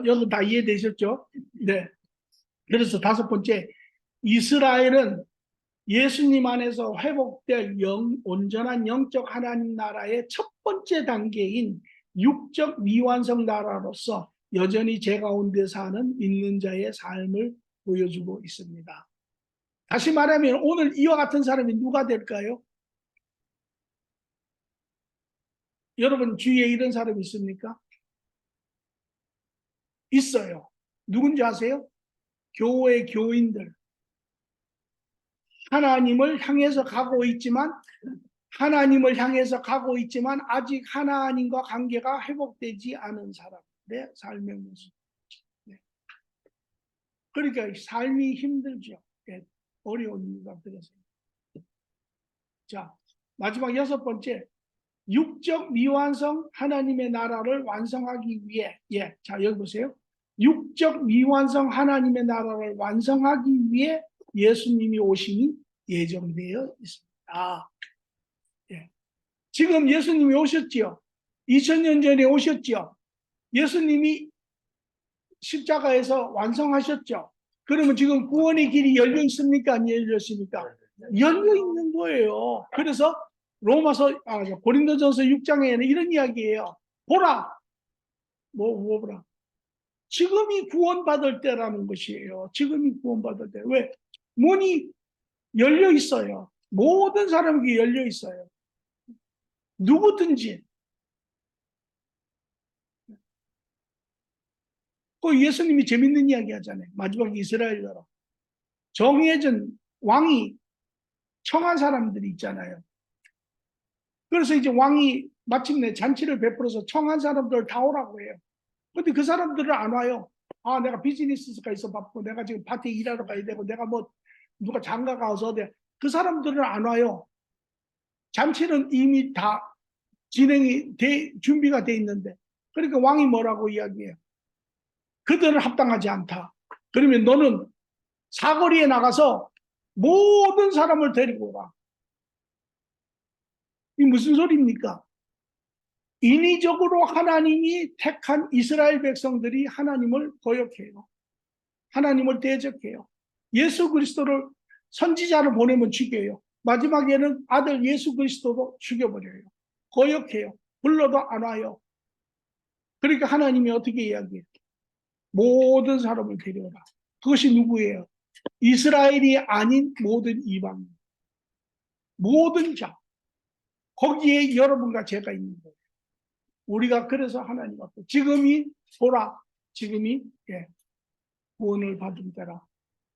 여러분 다 이해되셨죠? 네. 그래서 다섯 번째, 이스라엘은 예수님 안에서 회복될 온전한 영적 하나님 나라의 첫 번째 단계인 육적 미완성 나라로서 여전히 제 가운데 사는 믿는 자의 삶을 보여주고 있습니다. 다시 말하면 오늘 이와 같은 사람이 누가 될까요? 여러분 주위에 이런 사람이 있습니까? 있어요. 누군지 아세요? 교회 교인들. 하나님을 향해서 가고 있지만 아직 하나님과 관계가 회복되지 않은 사람들의 삶의 모습. 네. 그러니까 삶이 힘들죠. 네. 어려운 이유가 그래서. 자, 마지막 여섯 번째. 육적 미완성 하나님의 나라를 완성하기 위해 자 여기 보세요. 육적 미완성 하나님의 나라를 완성하기 위해 예수님이 오심이 예정되어 있습니다. 예. 지금 예수님이 오셨지요. 2000년 전에 오셨지요. 예수님이 십자가에서 완성하셨죠. 그러면 지금 구원의 길이 열려 있습니까? 안 열려 있습니까? 열려 있는 거예요. 그래서 고린도전서 6장에는 이런 이야기예요. 보라. 뭐 보라. 지금이 구원받을 때라는 것이에요. 지금이 구원받을 때. 왜? 문이 열려 있어요. 모든 사람에게 열려 있어요. 누구든지. 그 예수님이 재밌는 이야기 하잖아요. 마지막 이스라엘처럼. 정해진 왕이 청한 사람들이 있잖아요. 그래서 이제 왕이 마침내 잔치를 베풀어서 청한 사람들을 다 오라고 해요. 근데 그 사람들은 안 와요. 아, 내가 비즈니스가 있어 바쁘고 내가 지금 파티 일하러 가야 되고 내가 뭐 누가 장가 가서 그 사람들은 안 와요. 잔치는 이미 다 준비가 돼 있는데. 그러니까 왕이 뭐라고 이야기해요? 그들은 합당하지 않다. 그러면 너는 사거리에 나가서 모든 사람을 데리고 와. 이 무슨 소리입니까? 인위적으로 하나님이 택한 이스라엘 백성들이 하나님을 거역해요. 하나님을 대적해요. 예수 그리스도를 선지자를 보내면 죽여요. 마지막에는 아들 예수 그리스도도 죽여버려요. 거역해요. 불러도 안 와요. 그러니까 하나님이 어떻게 이야기해요? 모든 사람을 데려오라. 그것이 누구예요? 이스라엘이 아닌 모든 이방, 모든 자. 거기에 여러분과 제가 있는 거예요. 우리가 그래서 하나님 앞에 지금이 보라, 지금이 구원을 받은 때라.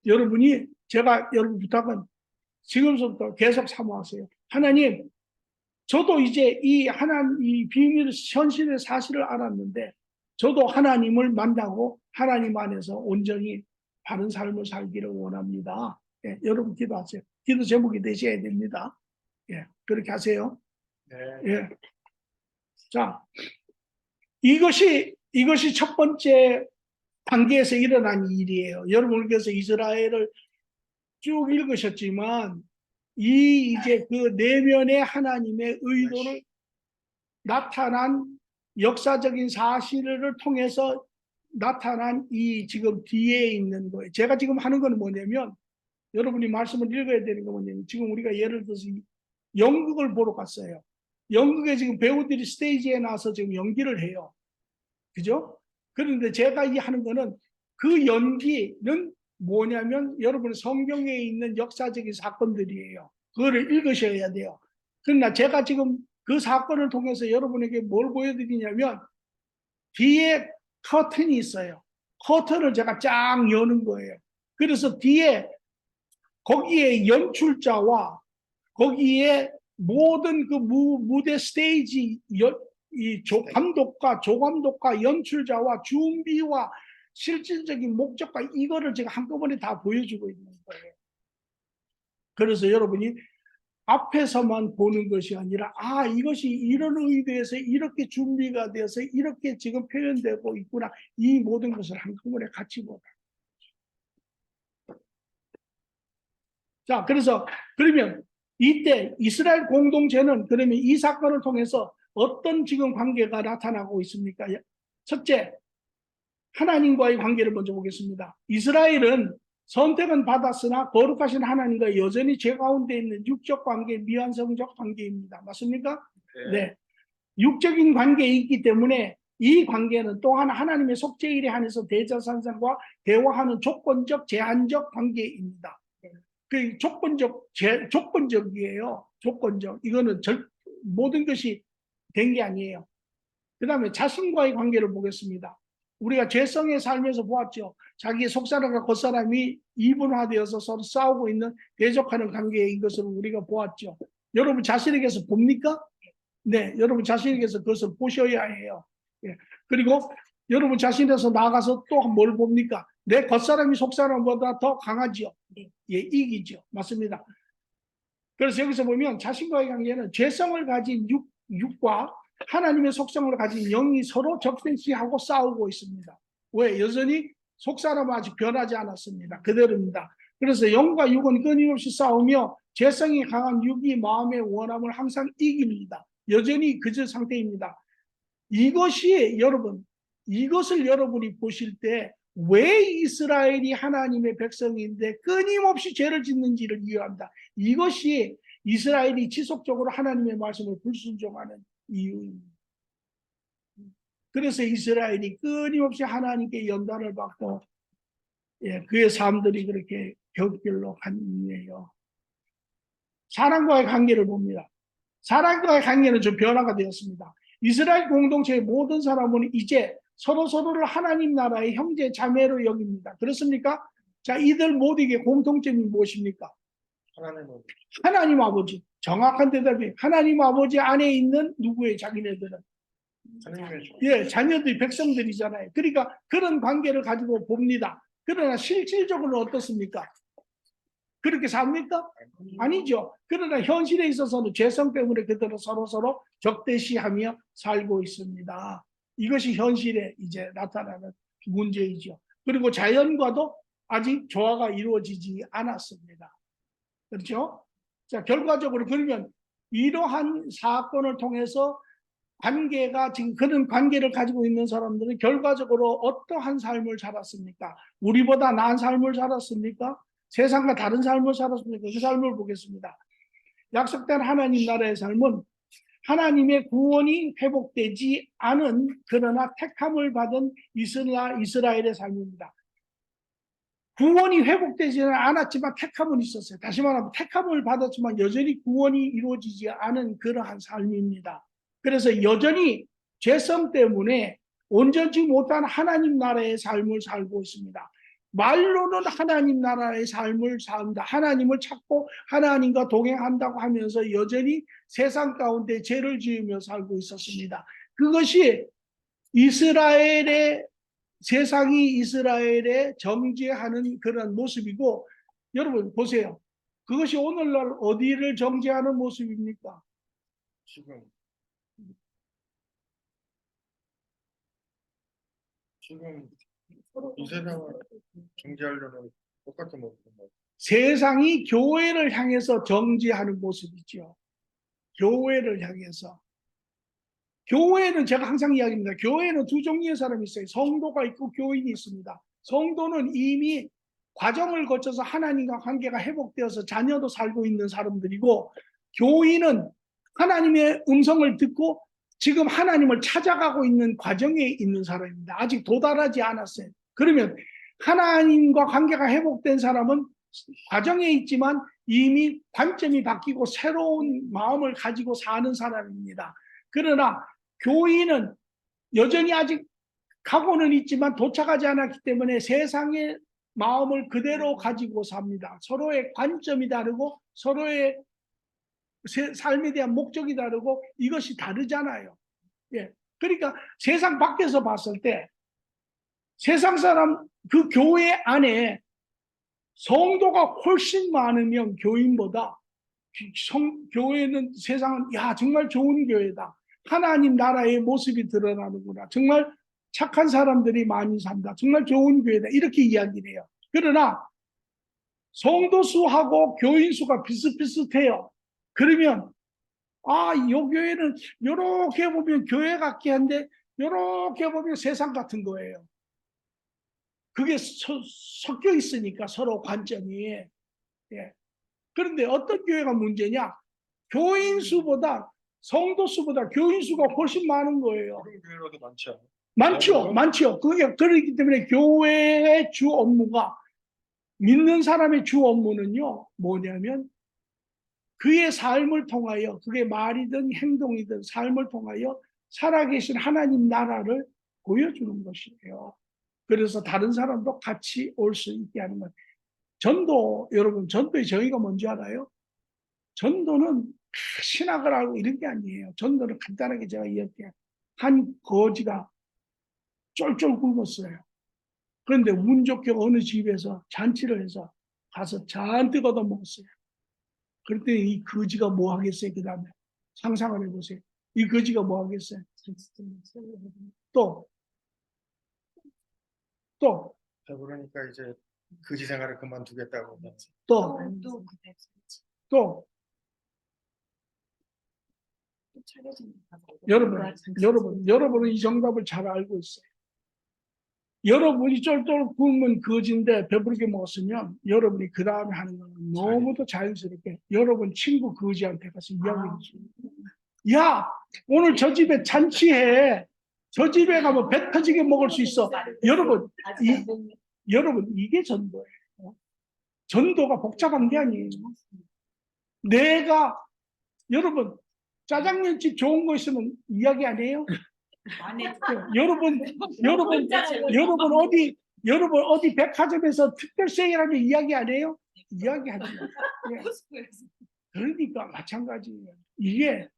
여러분이 제가 여러분 부탁은 지금부터 계속 사모하세요. 하나님, 저도 이제 이 비밀 현실의 사실을 알았는데 저도 하나님을 만나고 하나님 안에서 온전히 바른 삶을 살기를 원합니다. 여러분 기도하세요. 기도 제목이 되셔야 됩니다. 그렇게 하세요. 네. 자, 이것이 첫 번째 단계에서 일어난 일이에요. 여러분께서 이스라엘을 쭉 읽으셨지만 이제 그 내면의 하나님의 의도를 나타난 역사적인 사실을 통해서 나타난 이 지금 뒤에 있는 거예요. 제가 지금 하는 건 뭐냐면 여러분이 말씀을 읽어야 되는 건 뭐냐면 지금 우리가 예를 들어서 연극을 보러 갔어요. 연극에 지금 배우들이 스테이지에 나와서 지금 연기를 해요. 그죠? 그런데 제가 하는 거는 그 연기는 뭐냐면 여러분 성경에 있는 역사적인 사건들이에요. 그거를 읽으셔야 돼요. 그러나 제가 지금 그 사건을 통해서 여러분에게 뭘 보여드리냐면 뒤에 커튼이 있어요. 커튼을 제가 쫙 여는 거예요. 그래서 뒤에 거기에 연출자와 거기에 모든 그 무대 스테이지 감독과 조감독과 연출자와 준비와 실질적인 목적과 이거를 제가 한꺼번에 다 보여주고 있는 거예요. 그래서 여러분이 앞에서만 보는 것이 아니라 이것이 이런 의도에서 이렇게 준비가 되어서 이렇게 지금 표현되고 있구나. 이 모든 것을 한꺼번에 같이 보라. 자, 그러면 이때 이스라엘 공동체는 그러면 이 사건을 통해서 어떤 지금 관계가 나타나고 있습니까? 첫째, 하나님과의 관계를 먼저 보겠습니다. 이스라엘은 선택은 받았으나 거룩하신 하나님과 여전히 죄 가운데 있는 육적 관계, 미완성적 관계입니다. 맞습니까? 네. 육적인 관계에 있기 때문에 이 관계는 또한 하나님의 속죄일에 한해서 대제사장과 대화하는 조건적, 제한적 관계입니다. 그 조건적이에요. 조건적. 이거는 모든 것이 된 게 아니에요. 그 다음에 자신과의 관계를 보겠습니다. 우리가 죄성에 살면서 보았죠. 자기 속사람과 겉사람이 이분화되어서 서로 싸우고 있는 대적하는 관계인 것을 우리가 보았죠. 여러분 자신에게서 봅니까? 네, 여러분 자신에게서 그것을 보셔야 해요. 그리고 여러분 자신에서 나가서 또 뭘 봅니까? 내 겉사람이 속사람보다 더 강하지요. 이기죠. 맞습니다. 그래서 여기서 보면 자신과의 관계는 죄성을 가진 육과 하나님의 속성을 가진 영이 서로 적대시하고 싸우고 있습니다. 왜? 여전히 속사람은 아직 변하지 않았습니다. 그대로입니다. 그래서 영과 육은 끊임없이 싸우며 죄성이 강한 육이 마음의 원함을 항상 이깁니다. 여전히 그 상태입니다. 이것을 여러분이 보실 때 왜 이스라엘이 하나님의 백성인데 끊임없이 죄를 짓는지를 이해합니다. 이것이 이스라엘이 지속적으로 하나님의 말씀을 불순종하는 이유입니다. 그래서 이스라엘이 끊임없이 하나님께 연단을 받고 그의 삶들이 그렇게 벽길로 간 이유예요. 사람과의 관계를 봅니다. 사람과의 관계는 좀 변화가 되었습니다. 이스라엘 공동체의 모든 사람은 이제 서로서로를 하나님 나라의 형제 자매로 여깁니다. 그렇습니까? 자, 이들 모두에게 공통점이 무엇입니까? 하나님 아버지. 정확한 대답이 하나님 아버지 안에 있는 누구의 자기네들은 하나님의 종. 예, 자녀들이 백성들이잖아요. 그러니까 그런 관계를 가지고 봅니다. 그러나 실질적으로 어떻습니까? 그렇게 삽니까? 아니죠. 그러나 현실에 있어서는 죄성 때문에 그들은 서로 적대시하며 살고 있습니다. 이것이 현실에 이제 나타나는 문제이죠. 그리고 자연과도 아직 조화가 이루어지지 않았습니다. 그렇죠? 자, 결과적으로 그러면 이러한 사건을 통해서 관계가 지금 그런 관계를 가지고 있는 사람들은 결과적으로 어떠한 삶을 살았습니까? 우리보다 나은 삶을 살았습니까? 세상과 다른 삶을 살았습니까? 그 삶을 보겠습니다. 약속된 하나님 나라의 삶은 하나님의 구원이 회복되지 않은 그러나 택함을 받은 이스라엘의 삶입니다. 구원이 회복되지는 않았지만 택함은 있었어요. 다시 말하면 택함을 받았지만 여전히 구원이 이루어지지 않은 그러한 삶입니다. 그래서 여전히 죄성 때문에 온전치 못한 하나님 나라의 삶을 살고 있습니다. 말로는 하나님 나라의 삶을 산다. 하나님을 찾고 하나님과 동행한다고 하면서 여전히 세상 가운데 죄를 지으며 살고 있었습니다. 그것이 이스라엘의 세상이 이스라엘에 정죄하는 그런 모습이고, 여러분 보세요. 그것이 오늘날 어디를 정죄하는 모습입니까? 지금 이 세상을 정죄하려는 똑같은 모습입니다. 세상이 교회를 향해서 정죄하는 모습이죠. 교회를 향해서. 교회는 제가 항상 이야기합니다. 교회는 두 종류의 사람이 있어요. 성도가 있고 교인이 있습니다. 성도는 이미 과정을 거쳐서 하나님과 관계가 회복되어서 자녀도 살고 있는 사람들이고, 교인은 하나님의 음성을 듣고 지금 하나님을 찾아가고 있는 과정에 있는 사람입니다. 아직 도달하지 않았어요. 그러면 하나님과 관계가 회복된 사람은 과정에 있지만 이미 관점이 바뀌고 새로운 마음을 가지고 사는 사람입니다. 그러나 교인은 여전히 아직 가고는 있지만 도착하지 않았기 때문에 세상의 마음을 그대로 가지고 삽니다. 서로의 관점이 다르고 서로의 삶에 대한 목적이 다르고 이것이 다르잖아요. 예. 그러니까 세상 밖에서 봤을 때 세상 사람 그 교회 안에 성도가 훨씬 많으면 교인보다 교회는 세상은 야 정말 좋은 교회다. 하나님 나라의 모습이 드러나는구나. 정말 착한 사람들이 많이 산다. 정말 좋은 교회다. 이렇게 이야기를 해요. 그러나 성도 수하고 교인 수가 비슷비슷해요. 그러면 이 교회는 이렇게 보면 교회 같긴 한데 이렇게 보면 세상 같은 거예요. 그게 섞여 있으니까 서로 관점이. 예. 그런데 어떤 교회가 문제냐? 교인 수보다 성도 수보다 교인 수가 훨씬 많은 거예요. 그런 교회라도 많지 않아요? 많죠, 많죠. 그게 그렇기 때문에 교회의 주 업무가 믿는 사람의 주 업무는요 뭐냐면 그의 삶을 통하여 그게 말이든 행동이든 삶을 통하여 살아계신 하나님 나라를 보여주는 것이에요. 그래서 다른 사람도 같이 올 수 있게 하는 것. 전도 여러분 전도의 정의가 뭔지 알아요? 전도는 신학을 알고 이런 게 아니에요. 전도는 간단하게 제가 이야기해요. 한 거지가 쫄쫄 굶었어요. 그런데 운 좋게 어느 집에서 잔치를 해서 가서 잔뜩 얻어먹었어요. 그랬더니 이 거지가 뭐 하겠어요? 그 다음에 상상을 해보세요. 이 거지가 뭐 하겠어요? 또 그러니까 이제 거지 생활을 그만두겠다고. 또 여러분은 이 정답을 잘 알고 있어요. 여러분이 쫄쫄 굶은 거지인데 배부르게 먹었으면 여러분이 그 다음에 하는 건 너무도 자연스럽게 여러분 친구 거지한테 가서 이야기해 주세요. 야, 오늘 저 집에 잔치해. 저 집에 가면 배 터지게 먹을 수 있어. 여러분 이게 전도예요. 전도가 복잡한 게 아니에요. 여러분 짜장면집 좋은 거 있으면 이야기 안 해요? 여러분 어디 백화점에서 특별 세일하면 이야기 안 해요? 이야기하죠. 그러니까 마찬가지예요. 이게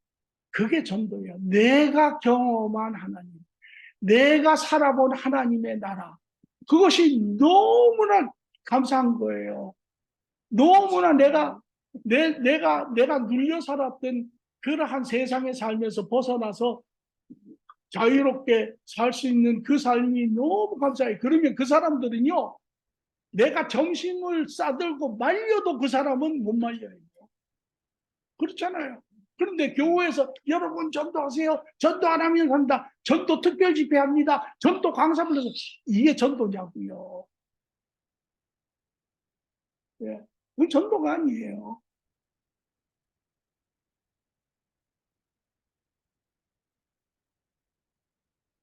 그게 전도예요. 내가 경험한 하나님, 내가 살아본 하나님의 나라. 그것이 너무나 감사한 거예요. 너무나 내가 눌려 살았던 그러한 세상의 삶에서 벗어나서 자유롭게 살 수 있는 그 삶이 너무 감사해요. 그러면 그 사람들은요, 내가 정신을 싸들고 말려도 그 사람은 못 말려요. 그렇잖아요. 그런데 교회에서 여러분 전도하세요. 전도 안 하면 산다. 전도 특별 집회합니다. 전도 강사 불러서 이게 전도냐고요. 예. 그건 전도가 아니에요.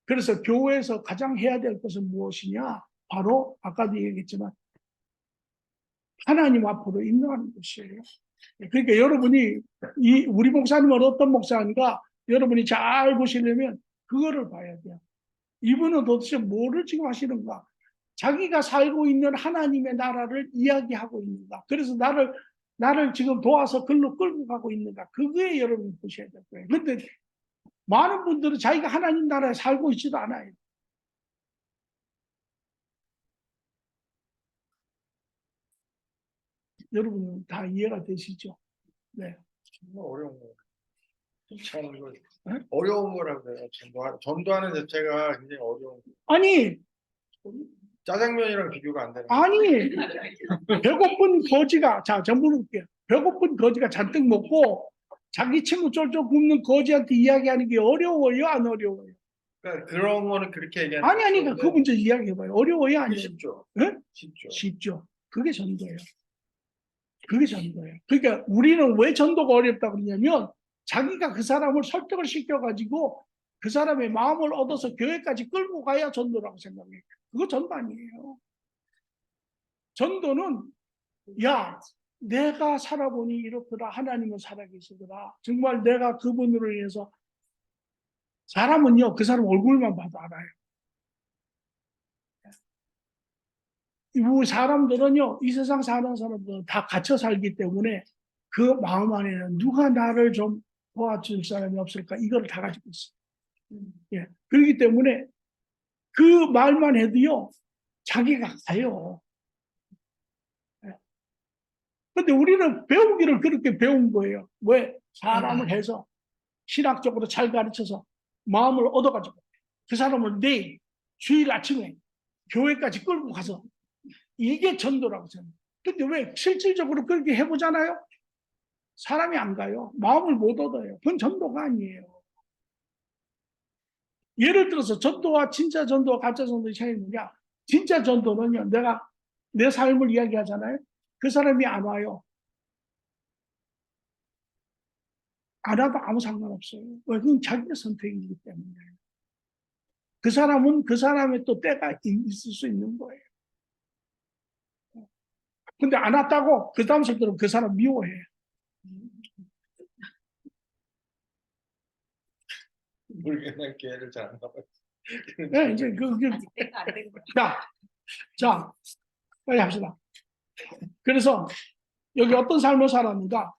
그래서 교회에서 가장 해야 될 것은 무엇이냐? 바로 아까도 얘기했지만 하나님 앞으로 인도하는 것이에요. 그러니까 여러분이 우리 목사님은 어떤 목사인가 여러분이 잘 보시려면 그거를 봐야 돼요. 이분은 도대체 뭐를 지금 하시는가? 자기가 살고 있는 하나님의 나라를 이야기하고 있는가? 그래서 나를 지금 도와서 글로 끌고 가고 있는가? 그거에 여러분이 보셔야 될 거예요. 그런데 많은 분들은 자기가 하나님 나라에 살고 있지도 않아요. 여러분은 다 이해가 되시죠? 네. 정말 어려운 거예요. 참 네? 어려운 거라고 해요. 전도하는 자체가 굉장히 어려운 거예요. 아니, 짜장면이랑 비교가 안 되는 거예요. 아니, 배고픈 거지가, 자, 전부 볼게요. 배고픈 거지가 잔뜩 먹고 자기 친구 쫄쫄 굶는 거지한테 이야기하는 게 어려워요? 안 어려워요? 그러니까 그런 거는 그렇게 얘기하는 아니, 그 문제 이야기해봐요. 어려워요? 안 어려워요? 쉽죠. 네? 쉽죠. 쉽죠. 그게 전도예요. 그게 전도예요. 그러니까 우리는 왜 전도가 어렵다고 그러냐면 자기가 그 사람을 설득을 시켜가지고 그 사람의 마음을 얻어서 교회까지 끌고 가야 전도라고 생각해요. 그거 전도 아니에요. 전도는 야, 내가 살아보니 이렇더라. 하나님은 살아계시더라. 정말 내가 그분으로 인해서 사람은요, 그 사람 얼굴만 봐도 알아요. 이 사람들은요, 이 세상 사는 사람들은 다 갇혀 살기 때문에 그 마음 안에는 누가 나를 좀 도와줄 사람이 없을까? 이걸 다 가지고 있어요. 예. 그렇기 때문에 그 말만 해도요, 자기가 가요. 예. 근데 우리는 배우기를 그렇게 배운 거예요. 왜? 사람을 해서 신학적으로 잘 가르쳐서 마음을 얻어가지고 그 사람을 내일 주일 아침에 교회까지 끌고 가서 이게 전도라고 생각해요. 근데 왜 실질적으로 그렇게 해보잖아요? 사람이 안 가요. 마음을 못 얻어요. 그건 전도가 아니에요. 예를 들어서 전도와 진짜 전도와 가짜 전도의 차이는 뭐냐? 진짜 전도는요. 내가 내 삶을 이야기하잖아요. 그 사람이 안 와요. 안 와도 아무 상관없어요. 왜? 그건 자기의 선택이기 때문에. 그 사람은 그 사람의 또 때가 있을 수 있는 거예요. 근데 안 왔다고 그 다음 세대로 그 사람 미워해요. 모르겠는 기회를 잘 안 나와요. 네, 이제 아직 때가 안 된 거야. 자, 빨리 합시다. 그래서 여기 어떤 삶을 살았는가?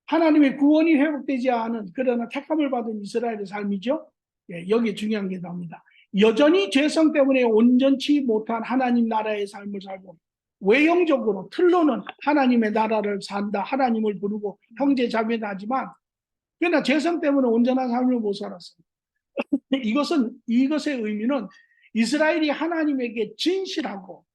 하나님의 구원이 회복되지 않은 그러나 택함을 받은 이스라엘의 삶이죠. 예, 여기 중요한 게 나옵니다. 여전히 죄성 때문에 온전치 못한 하나님 나라의 삶을 살고 외형적으로 틀로는 하나님의 나라를 산다. 하나님을 부르고 형제 자매하지만 그러나 죄성 때문에 온전한 삶을 못 살았어요. 이것의 의미는 이스라엘이 하나님에게 진실하고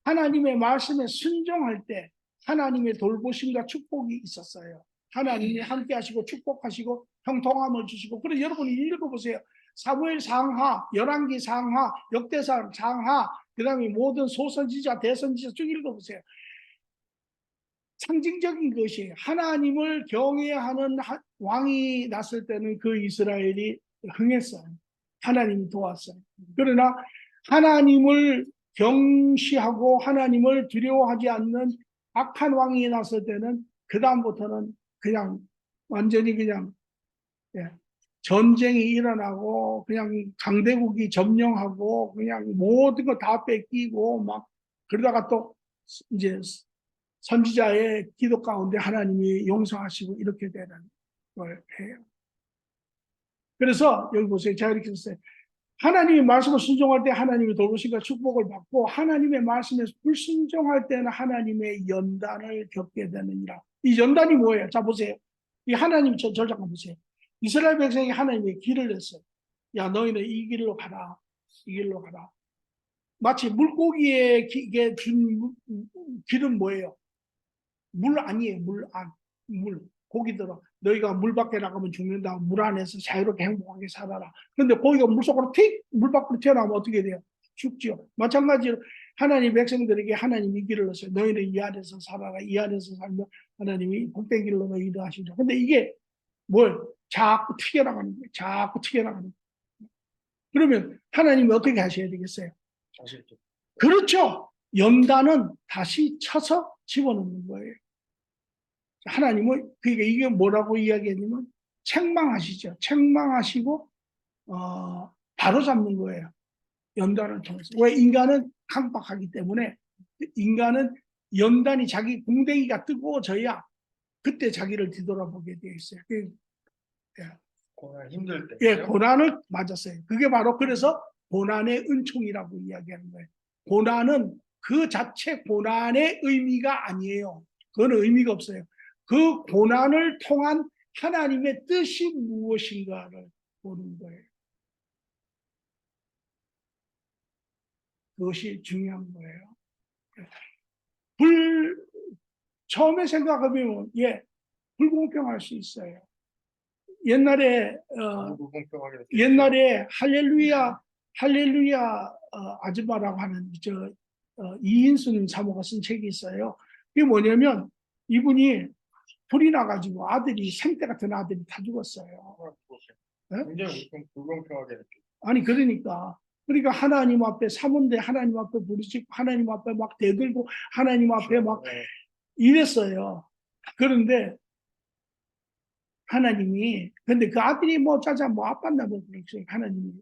하나님의 말씀에 순종할 때 하나님의 돌보심과 축복이 있었어요. 하나님이 함께 하시고 축복하시고 형통함을 주시고. 그래서 여러분이 읽어보세요. 사무엘 상하, 열왕기 상하, 역대상 상하, 그 다음에 모든 소선지자, 대선지자 쭉 읽어보세요. 상징적인 것이 하나님을 경외하는 왕이 났을 때는 그 이스라엘이 흥했어요. 하나님이 도왔어요. 그러나 하나님을 경시하고 하나님을 두려워하지 않는 악한 왕이 났을 때는 그 다음부터는 그냥 완전히 그냥 전쟁이 일어나고 그냥 강대국이 점령하고 그냥 모든 거 다 뺏기고 막 그러다가 또 이제 선지자의 기도 가운데 하나님이 용서하시고 이렇게 되는 걸 해요. 그래서 여기 보세요. 제가 이렇게 썼어요. 하나님의 말씀을 순종할 때 하나님의 돌보심과 축복을 받고 하나님의 말씀에 불순종할 때는 하나님의 연단을 겪게 되느니라. 이 연단이 뭐예요? 자 보세요. 이 하나님 저 잠깐 보세요. 이스라엘 백성이 하나님의 길을 냈어요. 야 너희는 이 길로 가라. 이 길로 가라. 마치 물고기에게 준 길은 뭐예요? 물 아니에요. 물. 고기들아 너희가 물 밖에 나가면 죽는다. 물 안에서 자유롭게 행복하게 살아라. 그런데 고기가 물속으로 물 밖으로 튀어나오면 어떻게 돼요? 죽죠. 마찬가지로 하나님 백성들에게 하나님이 이 길을 넣었어요. 너희는 이 안에서 살아라. 이 안에서 살면 하나님이 복된 길로 너희를 하시죠. 근데 이게 뭘 자꾸 튀겨나가는 거예요. 자꾸 튀겨나가는 거예요. 그러면 하나님이 어떻게 하셔야 되겠어요? 그렇죠. 연단은 다시 쳐서 집어넣는 거예요. 하나님은 그러니까 이게 뭐라고 이야기했냐면 책망하시죠. 책망하시고 바로 잡는 거예요. 연단을 통해서. 왜 인간은 강박하기 때문에 인간은 연단이 자기 공댕이가 뜨거워져야 그때 자기를 뒤돌아보게 되어 있어요. 고난 힘들 때. 예, 고난을 맞았어요. 그게 바로 그래서 고난의 은총이라고 이야기하는 거예요. 고난은 그 자체 고난의 의미가 아니에요. 그건 의미가 없어요. 그 고난을 통한 하나님의 뜻이 무엇인가를 보는 거예요. 그것이 중요한 거예요. 처음에 생각해보면, 예, 불공평할 수 있어요. 옛날에 할렐루야 아줌마라고 하는 이인순 사모가 쓴 책이 있어요. 그게 뭐냐면 이분이 불이 나가지고 생떼 같은 아들이 다 죽었어요. 굉장히 불공평하게 느껴요. 아니 그러니까 하나님 앞에 사문대 하나님 앞에 부르짖고 하나님 앞에 막 대들고 하나님 앞에 막 이랬어요. 그런데 하나님이 근데 그 아들이 뭐 짜자 뭐 아팠나 뭐 그랬어요. 하나님이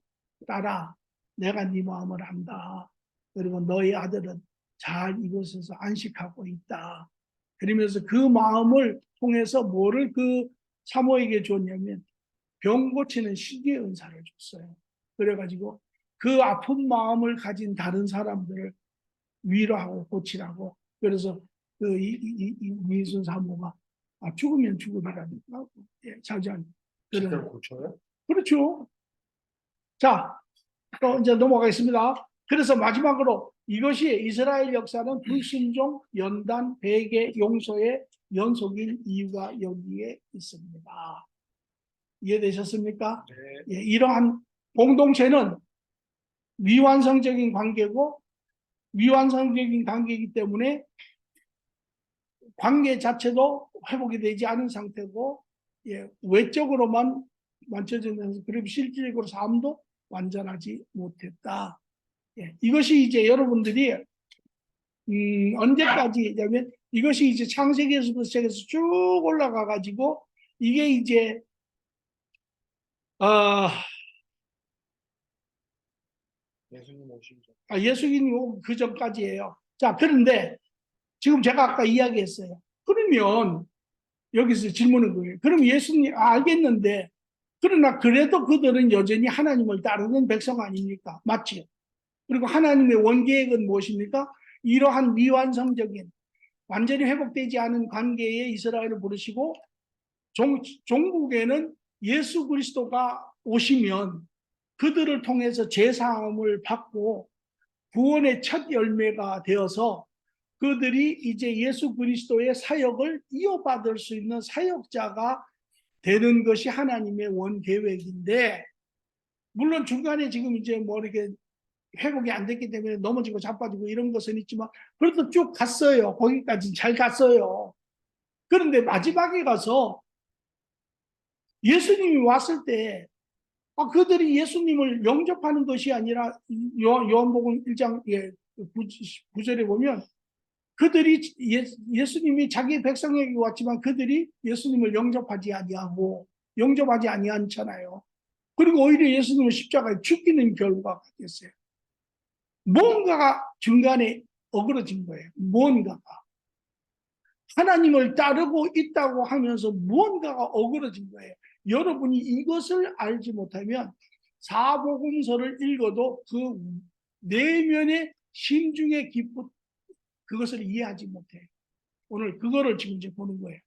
딸아 내가 네 마음을 안다. 그리고 너희 아들은 잘 이곳에서 안식하고 있다. 그러면서 그 마음을 통해서 뭐를 그 사모에게 줬냐면 병 고치는 시기의 은사를 줬어요. 그래가지고 그 아픈 마음을 가진 다른 사람들을 위로하고 고치라고. 그래서 그 이순 사모가 죽으면 죽으리라니까. 예, 자전. 진짜로 고쳐요? 그렇죠. 자, 또 이제 넘어가겠습니다. 그래서 마지막으로 이것이 이스라엘 역사는 불순종, 연단, 배개, 용서의 연속인 이유가 여기에 있습니다. 이해되셨습니까? 네. 예, 이러한 공동체는 미완성적인 관계고 미완성적인 관계이기 때문에 관계 자체도 회복이 되지 않은 상태고 예, 외적으로만 완쳐지면서 그리고 실질적으로 삶도 완전하지 못했다. 예, 이것이 이제 여러분들이 언제까지냐면 이것이 이제 창세기에서부터 시작해서 쭉 올라가 가지고 이게 이제 예수님 오시기 전. 예수님 그 전까지예요. 자, 그런데 지금 제가 아까 이야기했어요. 그러면 여기서 질문은 거예요. 그럼 예수님 알겠는데 그러나 그래도 그들은 여전히 하나님을 따르는 백성 아닙니까? 맞지요? 그리고 하나님의 원계획은 무엇입니까? 이러한 미완성적인 완전히 회복되지 않은 관계에 이스라엘을 부르시고 종국에는 예수 그리스도가 오시면 그들을 통해서 제사함을 받고 구원의 첫 열매가 되어서 그들이 이제 예수 그리스도의 사역을 이어받을 수 있는 사역자가 되는 것이 하나님의 원 계획인데, 물론 중간에 지금 이제 뭐 이렇게 회복이 안 됐기 때문에 넘어지고 자빠지고 이런 것은 있지만, 그래도 쭉 갔어요. 거기까지 잘 갔어요. 그런데 마지막에 가서 예수님이 왔을 때, 그들이 예수님을 영접하는 것이 아니라, 요한복음 1장 9절에 보면, 그들이 예수님이 자기 백성에게 왔지만 그들이 예수님을 영접하지 아니하고 영접하지 아니하잖아요. 그리고 오히려 예수님은 십자가에 죽이는 결과가 됐어요. 뭔가가 중간에 어그러진 거예요. 뭔가가. 하나님을 따르고 있다고 하면서 무언가가 어그러진 거예요. 여러분이 이것을 알지 못하면 사복음서를 읽어도 그 내면의 심중의 기쁨 그것을 이해하지 못해요. 오늘 그거를 지금 이제 보는 거예요.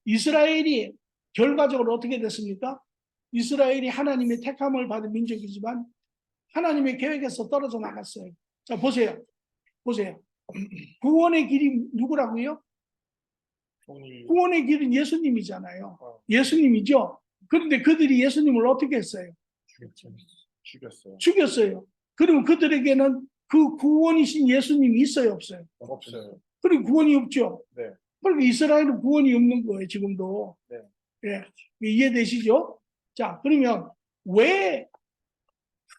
이스라엘이 결과적으로 어떻게 됐습니까? 이스라엘이 하나님의 택함을 받은 민족이지만 하나님의 계획에서 떨어져 나갔어요. 자, 보세요. 보세요. 구원의 길이 누구라고요? 구원의 길은 예수님이잖아요. 예수님이죠. 그런데 그들이 예수님을 어떻게 했어요? 죽였어요. 죽였어요. 그러면 그들에게는 그 구원이신 예수님이 있어요, 없어요? 없어요. 그리고 구원이 없죠. 네. 그러니까 이스라엘은 구원이 없는 거예요, 지금도. 네. 예. 이해되시죠? 자, 그러면 왜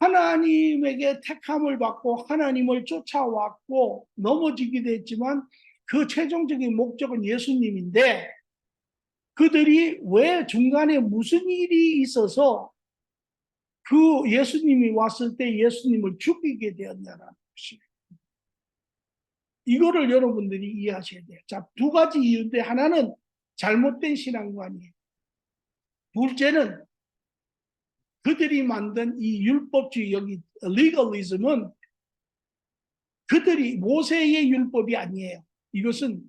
하나님에게 택함을 받고 하나님을 쫓아왔고 넘어지기도 했지만 그 최종적인 목적은 예수님인데 그들이 왜 중간에 무슨 일이 있어서 그 예수님이 왔을 때 예수님을 죽이게 되었냐라는 것이에요. 이거를 여러분들이 이해하셔야 돼요. 자, 두 가지 이유인데 하나는 잘못된 신앙관이에요. 둘째는 그들이 만든 이 율법주의 여기 리걸리즘은 그들이 모세의 율법이 아니에요. 이것은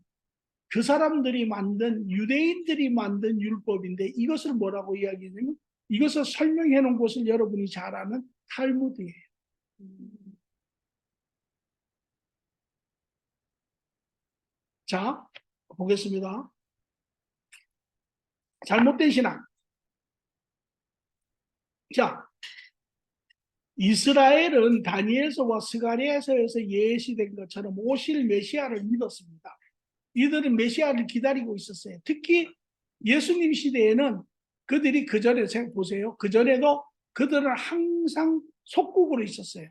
그 사람들이 만든 유대인들이 만든 율법인데 이것을 뭐라고 이야기하냐면 이것을 설명해 놓은 것을 여러분이 잘 아는 탈무드예요. 자, 보겠습니다. 잘못된 신앙. 자, 이스라엘은 다니엘서와 스가랴서에서 예시된 것처럼 오실 메시아를 믿었습니다. 이들은 메시아를 기다리고 있었어요. 특히 예수님 시대에는 그들이 그 전에 보세요. 그 전에도 그들은 항상 속국으로 있었어요.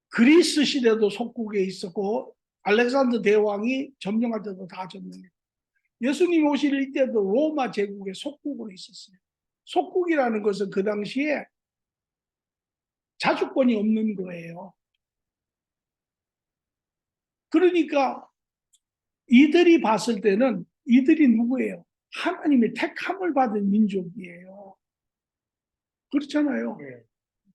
그리스 시대도 속국에 있었고 알렉산더 대왕이 점령할 때도 다 점령했고 예수님 오실 이때도 로마 제국의 속국으로 있었어요. 속국이라는 것은 그 당시에 자주권이 없는 거예요. 그러니까 이들이 봤을 때는 이들이 누구예요? 하나님의 택함을 받은 민족이에요. 그렇잖아요. 네.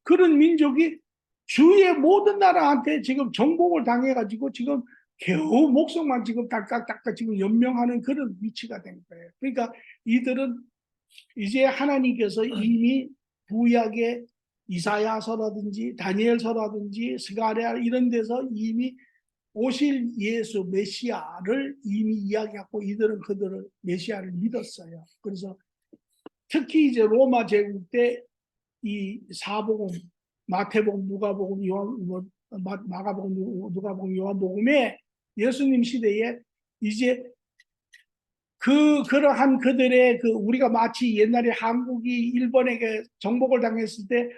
그런 민족이 주위의 모든 나라한테 지금 정복을 당해가지고 지금 겨우 목숨만 지금 딸깍딸깍 지금 연명하는 그런 위치가 된 거예요. 그러니까 이들은 이제 하나님께서 이미 구약의 이사야서라든지 다니엘서라든지 스가랴 이런 데서 이미 오실 예수 메시아를 이미 이야기하고 이들은 그들을 메시아를 믿었어요. 그래서 특히 이제 로마 제국 때 이 사복음 마태복음, 누가복음, 마가복음, 누가복음, 요한복음에 예수님 시대에 이제 그러한 그들의 우리가 마치 옛날에 한국이 일본에게 정복을 당했을 때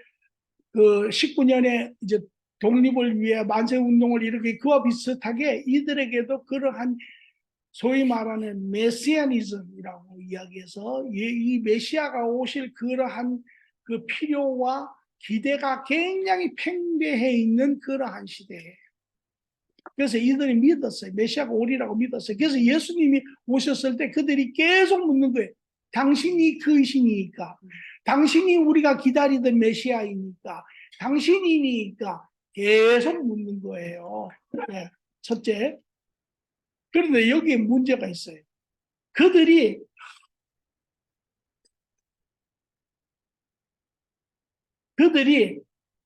그 19년에 이제 독립을 위해 만세운동을 이렇게 그와 비슷하게 이들에게도 그러한 소위 말하는 메시아니즘이라고 이야기해서 이 메시아가 오실 그러한 그 필요와 기대가 굉장히 팽배해 있는 그러한 시대예요. 그래서 이들이 믿었어요. 메시아가 오리라고 믿었어요. 그래서 예수님이 오셨을 때 그들이 계속 묻는 거예요. 당신이 그이시니까, 당신이 우리가 기다리던 메시아이니까, 당신이니까 계속 묻는 거예요. 네. 첫째. 그런데 여기에 문제가 있어요. 그들이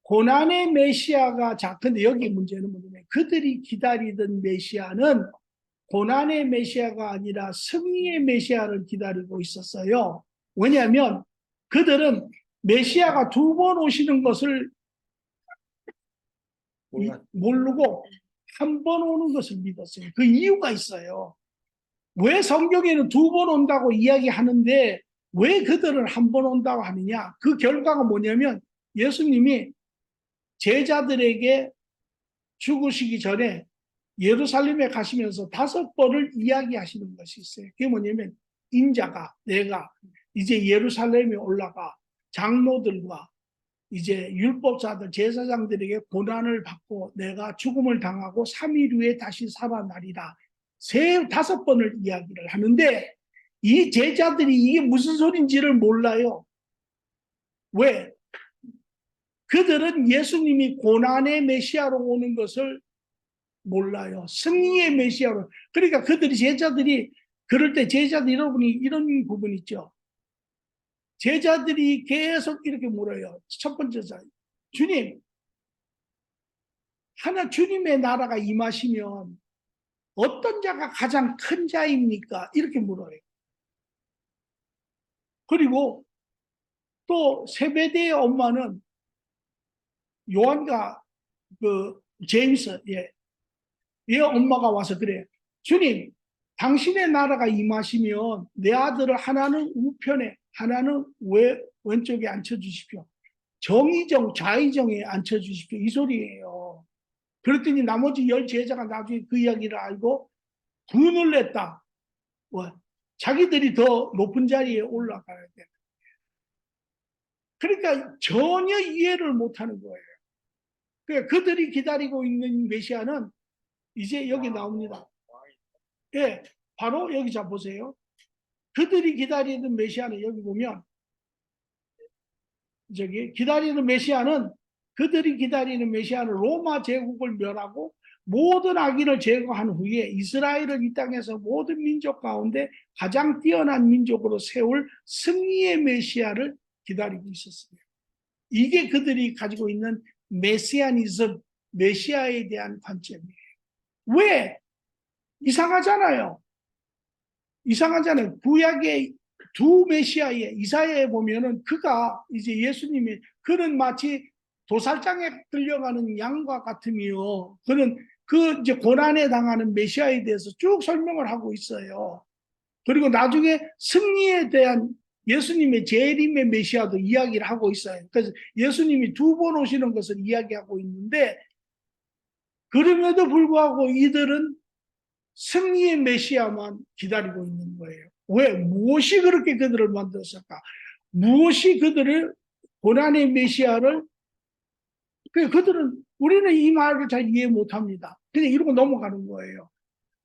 고난의 메시아가 근데 여기 문제는 뭐냐면 그들이 기다리던 메시아는 고난의 메시아가 아니라 승리의 메시아를 기다리고 있었어요. 왜냐하면 그들은 메시아가 두 번 오시는 것을 모르고 한 번 오는 것을 믿었어요. 그 이유가 있어요. 왜 성경에는 두 번 온다고 이야기하는데 왜 그들은 한 번 온다고 하느냐? 그 결과가 뭐냐면 예수님이 제자들에게 죽으시기 전에 예루살렘에 가시면서 5번을 이야기하시는 것이 있어요. 그게 뭐냐면 내가 이제 예루살렘에 올라가 장로들과 이제 율법사들 제사장들에게 고난을 받고 내가 죽음을 당하고 3일 후에 다시 살아나리라. 5번을 이야기를 하는데 이 제자들이 이게 무슨 소린지를 몰라요. 왜? 그들은 예수님이 고난의 메시아로 오는 것을 몰라요. 승리의 메시아로. 그러니까 그들이 제자들이 그럴 때 제자들 여러분이 이런 부분 있죠. 제자들이 계속 이렇게 물어요. 첫 번째 자, 주님, 하나 주님의 나라가 임하시면 어떤 자가 가장 큰 자입니까? 이렇게 물어요. 그리고 또 세베대의 엄마는 요한과 그 제임스, 얘 엄마가 와서 그래. 주님, 당신의 나라가 임하시면 내 아들을 하나는 우편에, 하나는 왼쪽에 앉혀주십시오. 정의정, 좌의정에 앉혀주십시오. 이 소리예요. 그랬더니 나머지 10 제자가 나중에 그 이야기를 알고 분을 냈다. 자기들이 더 높은 자리에 올라가야 돼. 그러니까 전혀 이해를 못하는 거예요. 그러니까 그들이 기다리고 있는 메시아는 이제 여기 나옵니다. 예, 바로 여기 자 보세요. 그들이 기다리는 메시아는 여기 보면 저기 기다리는 메시아는 그들이 기다리는 메시아는 로마 제국을 멸하고 모든 악인을 제거한 후에 이스라엘을 이 땅에서 모든 민족 가운데 가장 뛰어난 민족으로 세울 승리의 메시아를 기다리고 있었습니다. 이게 그들이 가지고 있는 메시아니즘, 메시아에 대한 관점이에요. 왜? 이상하잖아요. 구약의 두 메시아에 이사야에 보면은 그가 이제 예수님이 그는 마치 도살장에 끌려가는 양과 같으며 그는 그 이제 고난에 당하는 메시아에 대해서 쭉 설명을 하고 있어요. 그리고 나중에 승리에 대한 예수님의 재림의 메시아도 이야기를 하고 있어요. 그래서 예수님이 2번 오시는 것을 이야기하고 있는데 그럼에도 불구하고 이들은 승리의 메시아만 기다리고 있는 거예요. 왜? 무엇이 그렇게 그들을 만들었을까? 무엇이 그들을 고난의 메시아를 그들은 우리는 이 말을 잘 이해 못합니다. 그냥 이러고 넘어가는 거예요.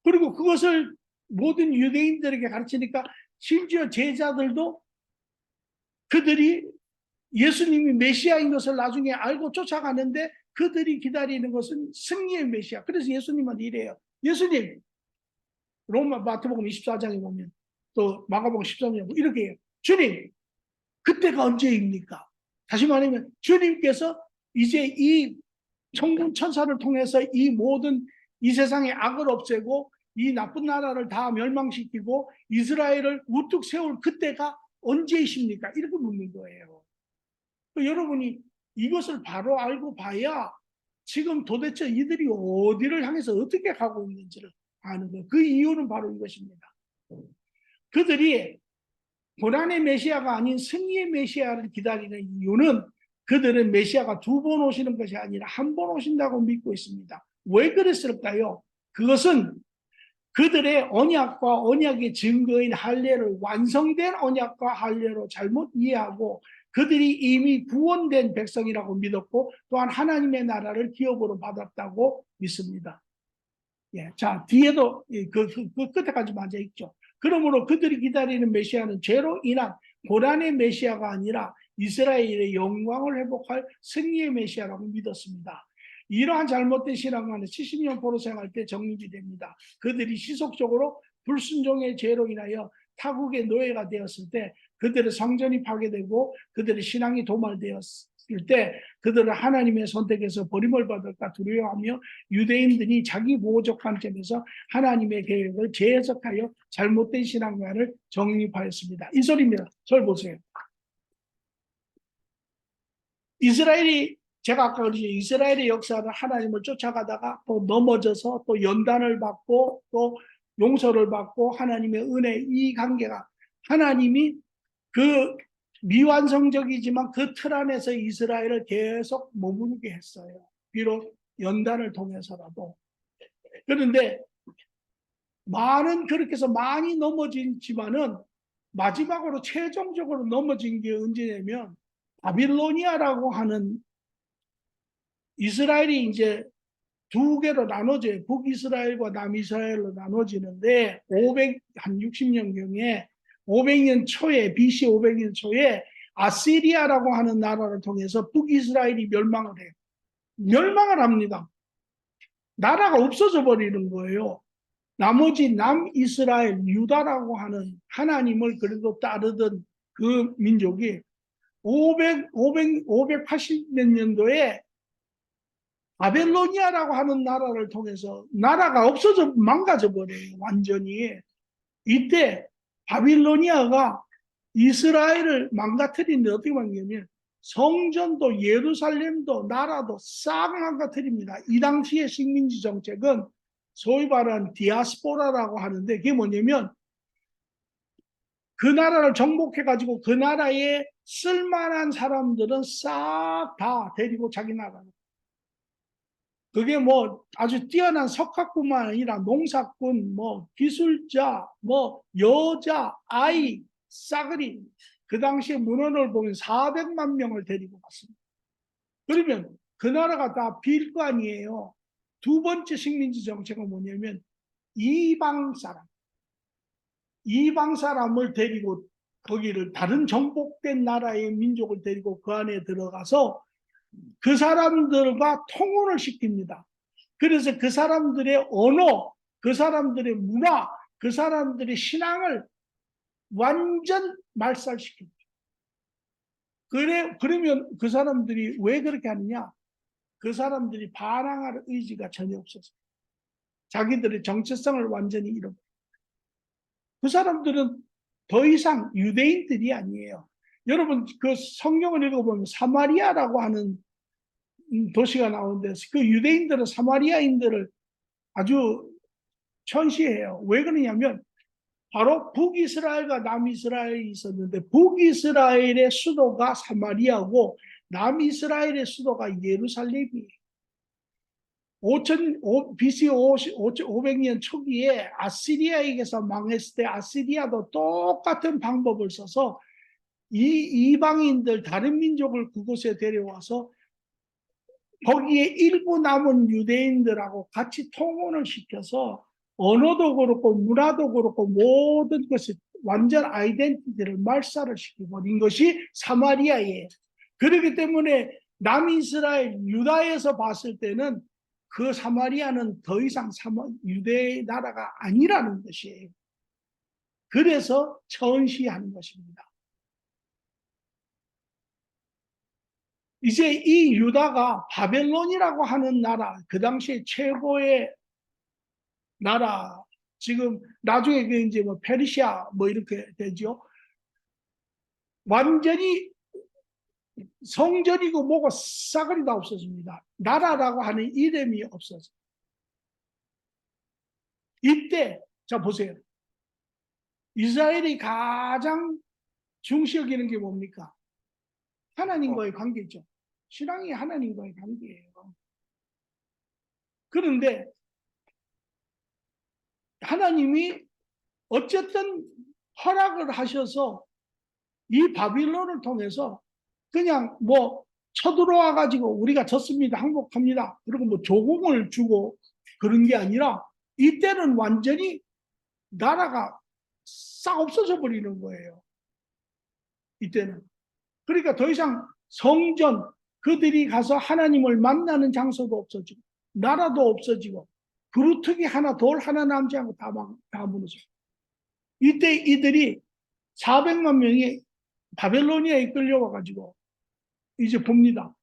그리고 그것을 모든 유대인들에게 가르치니까 심지어 제자들도 그들이 예수님이 메시아인 것을 나중에 알고 쫓아가는데 그들이 기다리는 것은 승리의 메시아. 그래서 예수님은 이래요. 예수님, 로마 마태복음 24장에 보면 또 마가복음 13장에 보면 이렇게 해요. 주님, 그때가 언제입니까? 다시 말하면 주님께서 이제 이 천군 천사를 통해서 이 모든 이 세상의 악을 없애고 이 나쁜 나라를 다 멸망시키고 이스라엘을 우뚝 세울 그때가 언제이십니까? 이렇게 묻는 거예요. 여러분이 이것을 바로 알고 봐야 지금 도대체 이들이 어디를 향해서 어떻게 가고 있는지를 아는 거예요. 그 이유는 바로 이것입니다. 그들이 고난의 메시아가 아닌 승리의 메시아를 기다리는 이유는 그들은 메시아가 2번 오시는 것이 아니라 1번 오신다고 믿고 있습니다. 왜 그랬을까요? 그것은 그들의 언약과 언약의 증거인 할례를 완성된 언약과 할례로 잘못 이해하고 그들이 이미 구원된 백성이라고 믿었고 또한 하나님의 나라를 기업으로 받았다고 믿습니다. 예, 자 뒤에도 그 끝에까지 맞아 있죠. 그러므로 그들이 기다리는 메시아는 죄로 인한 고난의 메시아가 아니라 이스라엘의 영광을 회복할 승리의 메시아라고 믿었습니다. 이러한 잘못된 신앙과는 70년 포로 생활 때 정립이 됩니다. 그들이 지속적으로 불순종의 죄로 인하여 타국의 노예가 되었을 때 그들의 성전이 파괴되고 그들의 신앙이 도말되었을 때 그들은 하나님의 선택에서 버림을 받을까 두려워하며 유대인들이 자기 보호적 관점에서 하나님의 계획을 재해석하여 잘못된 신앙관을 정립하였습니다. 이 소리입니다. 절 보세요. 이스라엘이 제가 아까 그랬죠. 이스라엘의 역사는 하나님을 쫓아가다가 또 넘어져서 또 연단을 받고 또 용서를 받고 하나님의 은혜 이 관계가 하나님이 그 미완성적이지만 그 틀 안에서 이스라엘을 계속 머무르게 했어요. 비록 연단을 통해서라도. 그런데 많은 그렇게 해서 많이 넘어지지만은 마지막으로 최종적으로 넘어진 게 언제냐면 바빌로니아라고 하는 이스라엘이 이제 2개로 나눠져요. 북이스라엘과 남이스라엘로 나눠지는데 560년경에 500년 초에 BC 500년 초에 아시리아라고 하는 나라를 통해서 북이스라엘이 멸망을 해요. 멸망을 합니다. 나라가 없어져 버리는 거예요. 나머지 남이스라엘 유다라고 하는 하나님을 그래도 따르던 그 민족이 580몇 년도에 바벨로니아라고 하는 나라를 통해서 나라가 없어져 망가져 버려요. 완전히. 이때 바빌로니아가 이스라엘을 망가뜨리는데 어떻게 망가뜨리냐면 성전도 예루살렘도 나라도 싹 망가뜨립니다. 이 당시의 식민지 정책은 소위 말하는 디아스포라라고 하는데 그게 뭐냐면 그 나라를 정복해가지고 그 나라에 쓸만한 사람들은 싹 다 데리고 자기 나라로. 그게 뭐 아주 뛰어난 석학뿐만 아니라 농사꾼, 뭐 기술자, 뭐 여자, 아이, 싸그리. 그 당시에 문헌을 보면 400만 명을 데리고 갔습니다. 그러면 그 나라가 다 빌 거 아니에요. 두 번째 식민지 정책은 뭐냐면 이방 사람을 데리고 거기를 다른 정복된 나라의 민족을 데리고 그 안에 들어가서 그 사람들과 통혼을 시킵니다. 그래서 그 사람들의 언어, 그 사람들의 문화, 그 사람들의 신앙을 완전 말살시킵니다. 그러면 그 사람들이 왜 그렇게 하느냐? 그 사람들이 반항할 의지가 전혀 없었어요. 자기들의 정체성을 완전히 잃어버려요. 그 사람들은 더 이상 유대인들이 아니에요. 여러분 그 성경을 읽어보면 사마리아라고 하는 도시가 나오는데 그 유대인들은 사마리아인들을 아주 천시해요. 왜 그러냐면 바로 북이스라엘과 남이스라엘이 있었는데 북이스라엘의 수도가 사마리아고 남이스라엘의 수도가 예루살렘이에요. BC 500년 초기에 아시리아에게서 망했을 때 아시리아도 똑같은 방법을 써서 이 이방인들 다른 민족을 그곳에 데려와서 거기에 일부 남은 유대인들하고 같이 통혼을 시켜서 언어도 그렇고 문화도 그렇고 모든 것을 완전 아이덴티티를 말살을 시켜버린 것이 사마리아예요. 그렇기 때문에 남이스라엘 유다에서 봤을 때는 그 사마리아는 더 이상 유대 나라가 아니라는 것이에요. 그래서 천시하는 것입니다. 이제 이 유다가 바벨론이라고 하는 나라, 그 당시에 최고의 나라, 지금 나중에 그 이제 뭐 페르시아 뭐 이렇게 되죠. 완전히 성전이고 뭐고 싸그리 다 없어집니다. 나라라고 하는 이름이 없어져. 이때 자 보세요. 이스라엘이 가장 중시 여기는 게 뭡니까? 하나님과의 관계죠. 신앙이 하나님과의 관계예요. 그런데 하나님이 어쨌든 허락을 하셔서 이 바빌론을 통해서 그냥 뭐 쳐들어와 가지고 우리가 졌습니다. 항복합니다. 그리고 뭐 조공을 주고 그런 게 아니라 이때는 완전히 나라가 싹 없어져 버리는 거예요. 이때는. 그러니까 더 이상 성전, 그들이 가서 하나님을 만나는 장소도 없어지고 나라도 없어지고 그루터기 하나 돌 하나 남지 않고 다 무너져요. 이때 이들이 400만 명이 바벨로니아에 끌려와가지고 이제 봅니다.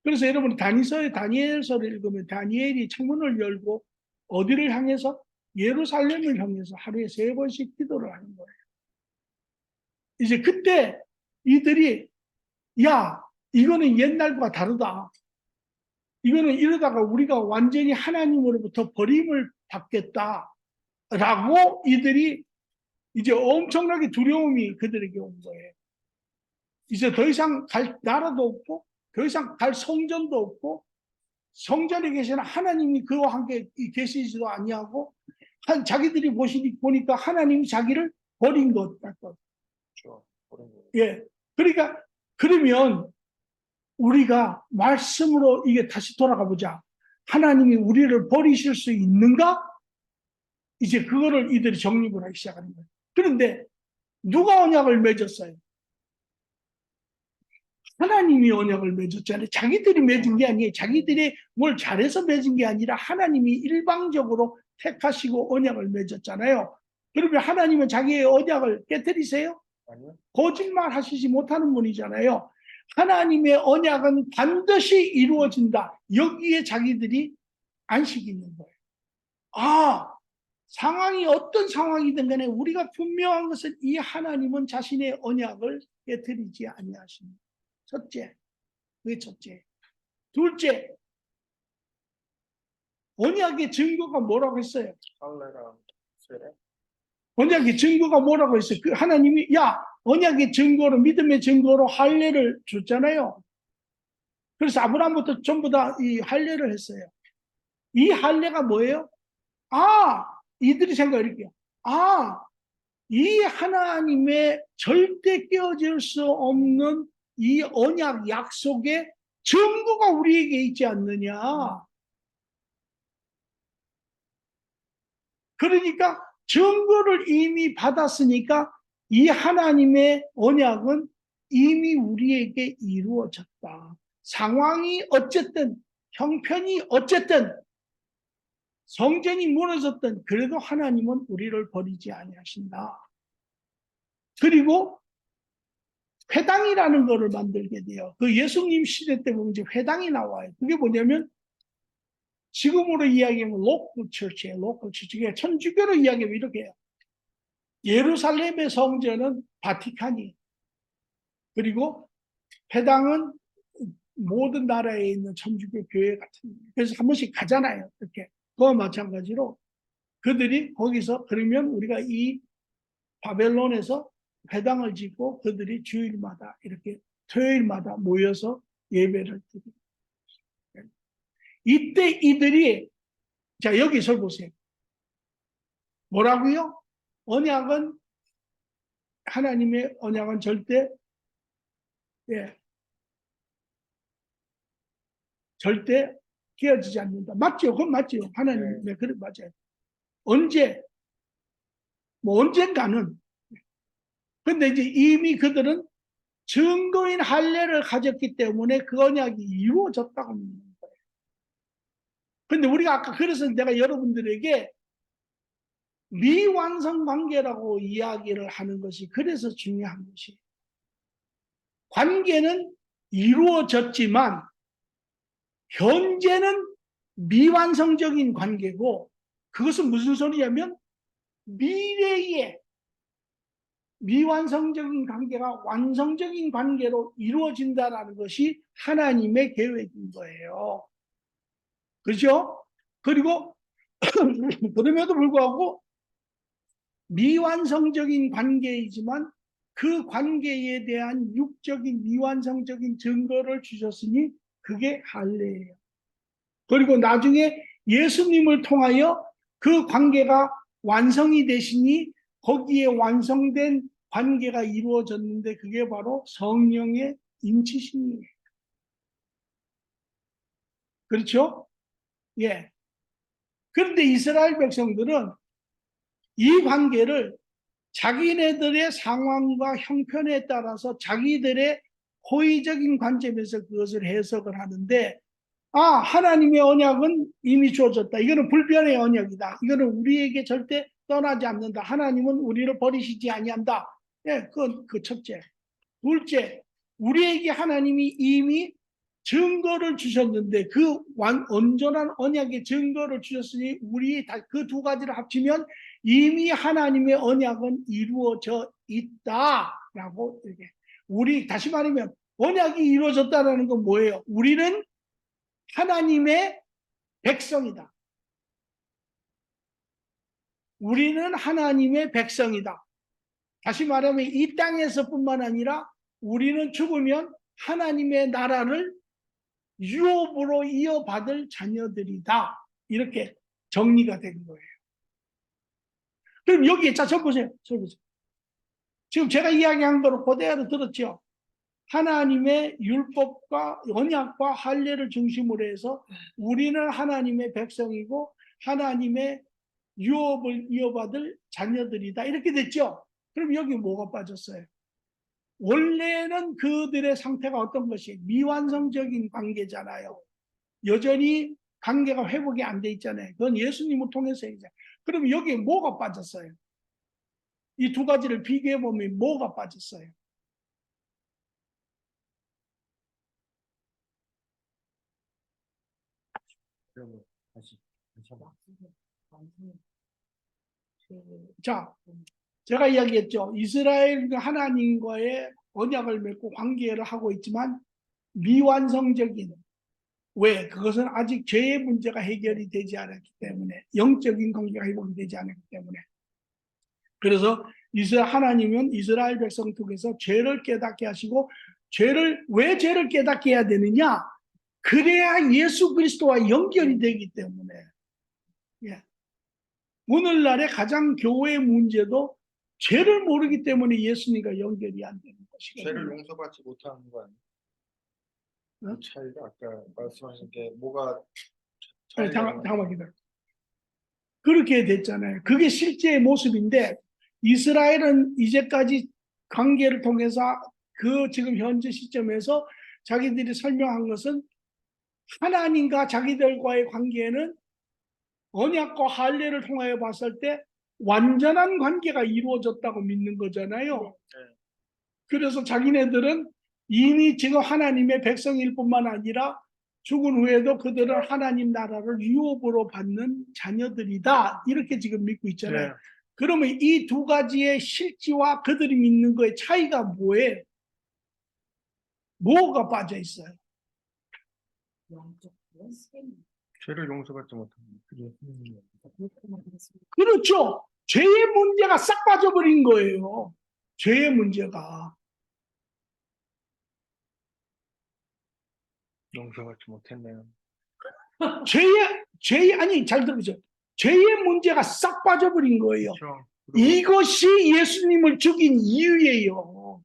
그래서 여러분 다니엘서를 읽으면 다니엘이 창문을 열고 어디를 향해서? 예루살렘을 향해서 하루에 3번씩 기도를 하는 거예요. 이제 그때 이들이 야 이거는 옛날과 다르다. 이거는 이러다가 우리가 완전히 하나님으로부터 버림을 받겠다라고 이들이 이제 엄청나게 두려움이 그들에게 온 거예요. 이제 더 이상 갈 나라도 없고 더 이상 갈 성전도 없고 성전에 계시는 하나님이 그와 함께 계시지도 아니하고 자기들이 보니까 하나님이 자기를 버린 것 같거든요. 예, 그러니까 그러면 우리가 말씀으로 이게 다시 돌아가 보자. 하나님이 우리를 버리실 수 있는가? 이제 그거를 이들이 정립을 하기 시작하는 거예요. 그런데 누가 언약을 맺었어요? 하나님이 언약을 맺었잖아요. 자기들이 맺은 게 아니에요. 자기들이 뭘 잘해서 맺은 게 아니라 하나님이 일방적으로 택하시고 언약을 맺었잖아요. 그러면 하나님은 자기의 언약을 깨뜨리세요? 아니요. 거짓말 하시지 못하는 분이잖아요. 하나님의 언약은 반드시 이루어진다. 여기에 자기들이 안식이 있는 거예요. 아, 상황이 어떤 상황이든 간에 우리가 분명한 것은 이 하나님은 자신의 언약을 깨뜨리지 아니하십니다. 첫째, 그게 첫째. 둘째, 언약의 증거가 뭐라고 했어요? 할례랑 세례. 언약의 증거가 뭐라고 했어요? 그 하나님이 언약의 증거로 믿음의 증거로 할례를 줬잖아요. 그래서 아브라함부터 전부 다 이 할례를 했어요. 이 할례가 뭐예요? 이들이 생각할게요. 이 하나님의 절대 깨어질 수 없는 이 언약 약속의 증거가 우리에게 있지 않느냐. 그러니까 증거를 이미 받았으니까 이 하나님의 언약은 이미 우리에게 이루어졌다. 상황이 어쨌든 형편이 어쨌든 성전이 무너졌든 그래도 하나님은 우리를 버리지 아니하신다. 그리고 회당이라는 것을 만들게 돼요. 그 예수님 시대 때 보면 이제 회당이 나와요. 그게 뭐냐면 지금으로 이야기하면 로컬 처치예요. 로컬 처치. 천주교로 이야기하면 이렇게 해요. 예루살렘의 성전은 바티칸이, 그리고 회당은 모든 나라에 있는 천주교 교회 같은. 그래서 한 번씩 가잖아요. 이렇게. 그와 마찬가지로 그들이 거기서 그러면 우리가 이 바벨론에서 회당을 짓고 그들이 주일마다 이렇게 토요일마다 모여서 예배를 드립니다. 이때 이들이 자 여기서 보세요. 뭐라고요? 언약은 하나님의 언약은 절대 절대 깨어지지 않는다. 맞죠? 그건 맞죠. 하나님 그래 맞아요. 언제 뭐 언젠가는 근데 이제 이미 그들은 증거인 할례를 가졌기 때문에 그 언약이 이루어졌다고 믿는 거예요. 근데 우리가 아까 그래서 내가 여러분들에게 미완성 관계라고 이야기를 하는 것이 그래서 중요한 것이 관계는 이루어졌지만 현재는 미완성적인 관계고 그것은 무슨 소리냐면 미래에 미완성적인 관계가 완성적인 관계로 이루어진다는 것이 하나님의 계획인 거예요. 그렇죠? 그리고 그럼에도 불구하고 미완성적인 관계이지만 그 관계에 대한 육적인 미완성적인 증거를 주셨으니 그게 할례예요. 그리고 나중에 예수님을 통하여 그 관계가 완성이 되시니 거기에 완성된 관계가 이루어졌는데 그게 바로 성령의 임치심이에요. 그렇죠? 예. 그런데 이스라엘 백성들은 이 관계를 자기네들의 상황과 형편에 따라서 자기들의 호의적인 관점에서 그것을 해석을 하는데 하나님의 언약은 이미 주어졌다. 이거는 불변의 언약이다. 이거는 우리에게 절대 떠나지 않는다. 하나님은 우리를 버리시지 아니한다. 예, 그 첫째. 둘째, 우리에게 하나님이 이미 증거를 주셨는데 그 온전한 언약의 증거를 주셨으니 우리 그 두 가지를 합치면 이미 하나님의 언약은 이루어져 있다라고 이렇게. 우리 다시 말하면 언약이 이루어졌다라는 건 뭐예요? 우리는 하나님의 백성이다. 우리는 하나님의 백성이다. 다시 말하면 이 땅에서뿐만 아니라 우리는 죽으면 하나님의 나라를 유업으로 이어받을 자녀들이다. 이렇게 정리가 된 거예요. 그럼 여기에 자, 저 보세요. 지금 제가 이야기한 거로 그대로 들었죠. 하나님의 율법과 언약과 할례를 중심으로 해서 우리는 하나님의 백성이고 하나님의 유업을 이어받을 자녀들이다. 이렇게 됐죠. 그럼 여기 뭐가 빠졌어요? 원래는 그들의 상태가 어떤 것이 미완성적인 관계잖아요. 여전히 관계가 회복이 안 돼 있잖아요. 그건 예수님을 통해서 이제. 그럼 여기에 뭐가 빠졌어요? 이 두 가지를 비교해 보면 뭐가 빠졌어요? 그러면 다시 한번. 자, 제가 이야기했죠. 이스라엘 하나님과의 언약을 맺고 관계를 하고 있지만 미완성적인, 왜? 그것은 아직 죄의 문제가 해결이 되지 않았기 때문에, 영적인 관계가 회복이 되지 않았기 때문에. 그래서 하나님은 이스라엘 백성 쪽에서 죄를 깨닫게 하시고, 왜 죄를 깨닫게 해야 되느냐? 그래야 예수 그리스도와 연결이 되기 때문에. 예. 오늘날의 가장 교회의 문제도 죄를 모르기 때문에 예수님과 연결이 안 되는 것이거든요. 죄를 용서받지 못하는 거 아니에요? 어? 그 차이가 아까 말씀하신 게 뭐가 아니, 차이가 잠깐만 기다려. 그렇게 됐잖아요. 그게 실제의 모습인데, 이스라엘은 이제까지 관계를 통해서 그 지금 현재 시점에서 자기들이 설명한 것은 하나님과 자기들과의 관계는 언약과 할례를 통하여 봤을 때 완전한 관계가 이루어졌다고 믿는 거잖아요. 네. 그래서 자기네들은 이미 지금 하나님의 백성일 뿐만 아니라 죽은 후에도 그들은 하나님 나라를 유업으로 받는 자녀들이다. 이렇게 지금 믿고 있잖아요. 네. 그러면 이 두 가지의 실지와 그들이 믿는 거의 차이가 뭐예요? 뭐가 빠져 있어요? 죄를 용서받지 못하는 그렇죠. 죄의 문제가 싹 빠져버린 거예요. 죄의 문제가. 용서받지 못했네요. 아니, 잘 들으세요. 죄의 문제가 싹 빠져버린 거예요. 그렇죠. 이것이 예수님을 죽인 이유예요.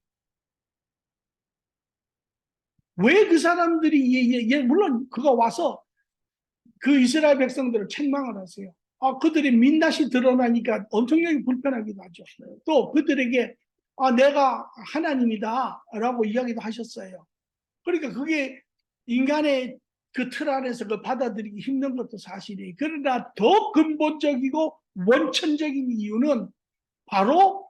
왜 그 사람들이, 물론 그가 와서 그 이스라엘 백성들을 책망을 하세요. 그들의 민낯이 드러나니까 엄청나게 불편하기도 하죠. 또 그들에게 내가 하나님이다 라고 이야기도 하셨어요. 그러니까 그게 인간의 그 틀 안에서 그 받아들이기 힘든 것도 사실이에요. 그러나 더 근본적이고 원천적인 이유는 바로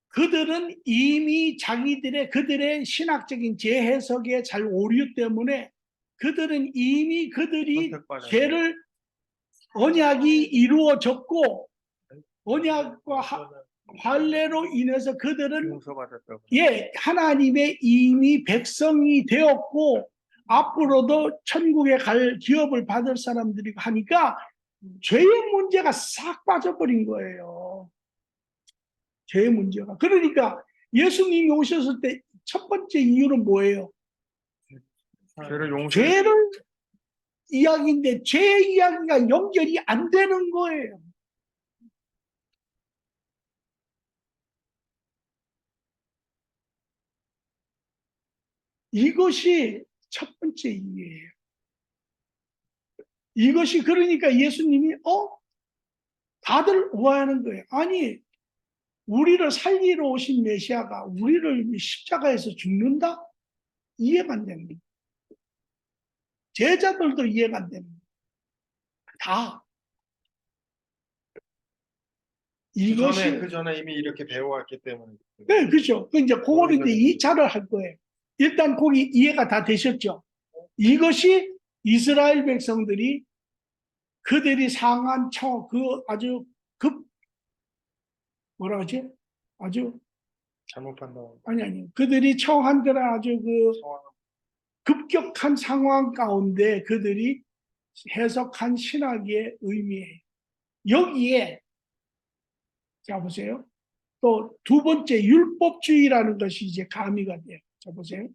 그들은 이미 그들의 신학적인 재해석에 잘 오류 때문에 그들은 이미 그들이 선택받아요. 죄를 언약이 이루어졌고 언약과 할례로 인해서 그들은 용서받았다고. 하나님의 이미 백성이 되었고 앞으로도 천국에 갈 기업을 받을 사람들이고 하니까 죄의 문제가 싹 빠져버린 거예요. 죄의 문제가. 그러니까 예수님이 오셨을 때 첫 번째 이유는 뭐예요? 죄를 이야기인데 죄 이야기가 연결이 안 되는 거예요. 이것이 첫 번째 이유예요. 이것이 그러니까 예수님이 다들 오해하는 거예요. 아니 우리를 살리러 오신 메시아가 우리를 십자가에서 죽는다? 이해가 안 되는 거예요. 제자들도 이해가 안 되는 거예요. 다. 이것이 그 전에 이미 이렇게 배워왔기 때문에. 네, 그렇죠. 이제 그거를 이제 2차를 할 거예요. 일단 거기 이해가 다 되셨죠. 이것이 이스라엘 백성들이 그들이 상한 아주 뭐라 그러지? 아주 잘못 판단. 아니 그들이 처한 그런 아주 급격한 상황 가운데 그들이 해석한 신학의 의미예요. 여기에 자 보세요. 또 두 번째 율법주의라는 것이 이제 가미가 돼요. 자 보세요.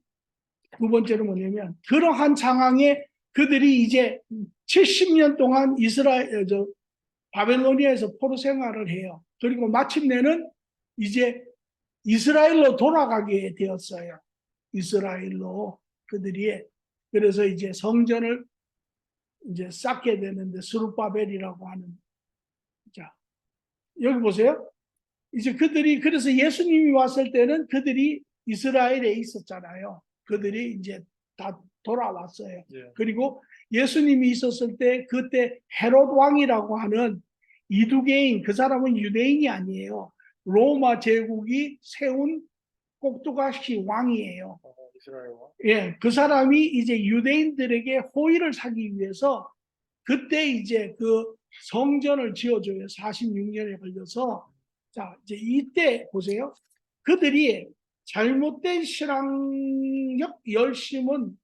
두 번째는 뭐냐면 그러한 상황에 그들이 이제 70년 동안 바벨로니아에서 포로 생활을 해요. 그리고 마침내는 이제 이스라엘로 돌아가게 되었어요. 이스라엘로 그들이 그래서 이제 성전을 이제 쌓게 되는데 스룹바벨이라고 하는 자 여기 보세요. 이제 그들이 그래서 예수님이 왔을 때는 그들이 이스라엘에 있었잖아요. 그들이 이제 다 돌아왔어요. 예. 그리고 예수님이 있었을 때 그때 헤롯 왕이라고 하는 이두개인 그 사람은 유대인이 아니에요. 로마 제국이 세운 꼭두가시 왕이에요. 이스라엘 왕. 예, 그 사람이 이제 유대인들에게 호의를 사기 위해서 그때 이제 그 성전을 지어줘요. 46년에 걸려서. 자, 이제 이때 보세요. 그들이 잘못된 신앙적 열심은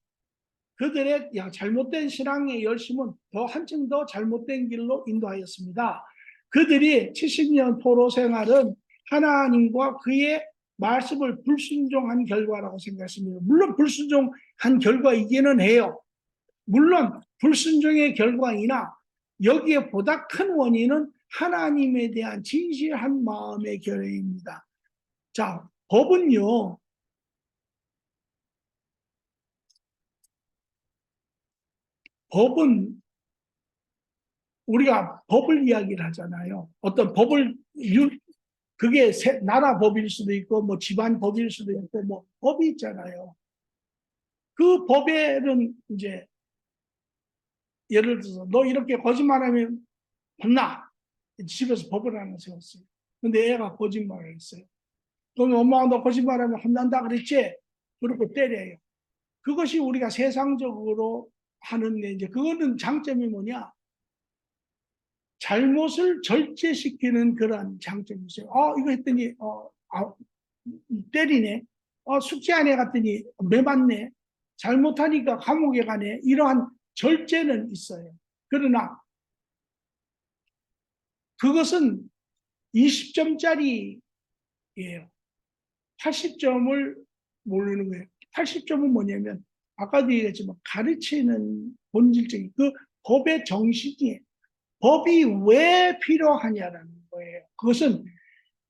잘못된 신앙의 열심은 더 한층 더 잘못된 길로 인도하였습니다. 그들이 70년 포로 생활은 하나님과 그의 말씀을 불순종한 결과라고 생각했습니다. 물론 불순종한 결과이기는 해요. 물론 불순종의 결과이나 여기에 보다 큰 원인은 하나님에 대한 진실한 마음의 결여입니다. 자, 법은 우리가 법을 이야기를 하잖아요. 어떤 법을 그게 나라 법일 수도 있고 뭐 집안 법일 수도 있고 뭐 법이 있잖아요. 그 법에는 이제 예를 들어서 너 이렇게 거짓말하면 혼나. 집에서 법을 하나 세웠어요. 근데 애가 거짓말을 했어요. 그럼 엄마가 너 거짓말하면 혼난다 그랬지? 그리고 때려요. 그것이 우리가 세상적으로 하는 이제 그거는 장점이 뭐냐? 잘못을 절제시키는 그런 장점이 있어요. 이거 했더니 때리네. 숙제 안 해 갔더니 매 맞네. 잘못하니까 감옥에 가네. 이러한 절제는 있어요. 그러나 그것은 20점짜리예요. 80점을 모르는 거예요. 80점은 뭐냐면 아까도 얘기했지만 가르치는 본질적인 그 법의 정신이에요. 법이 왜 필요하냐라는 거예요. 그것은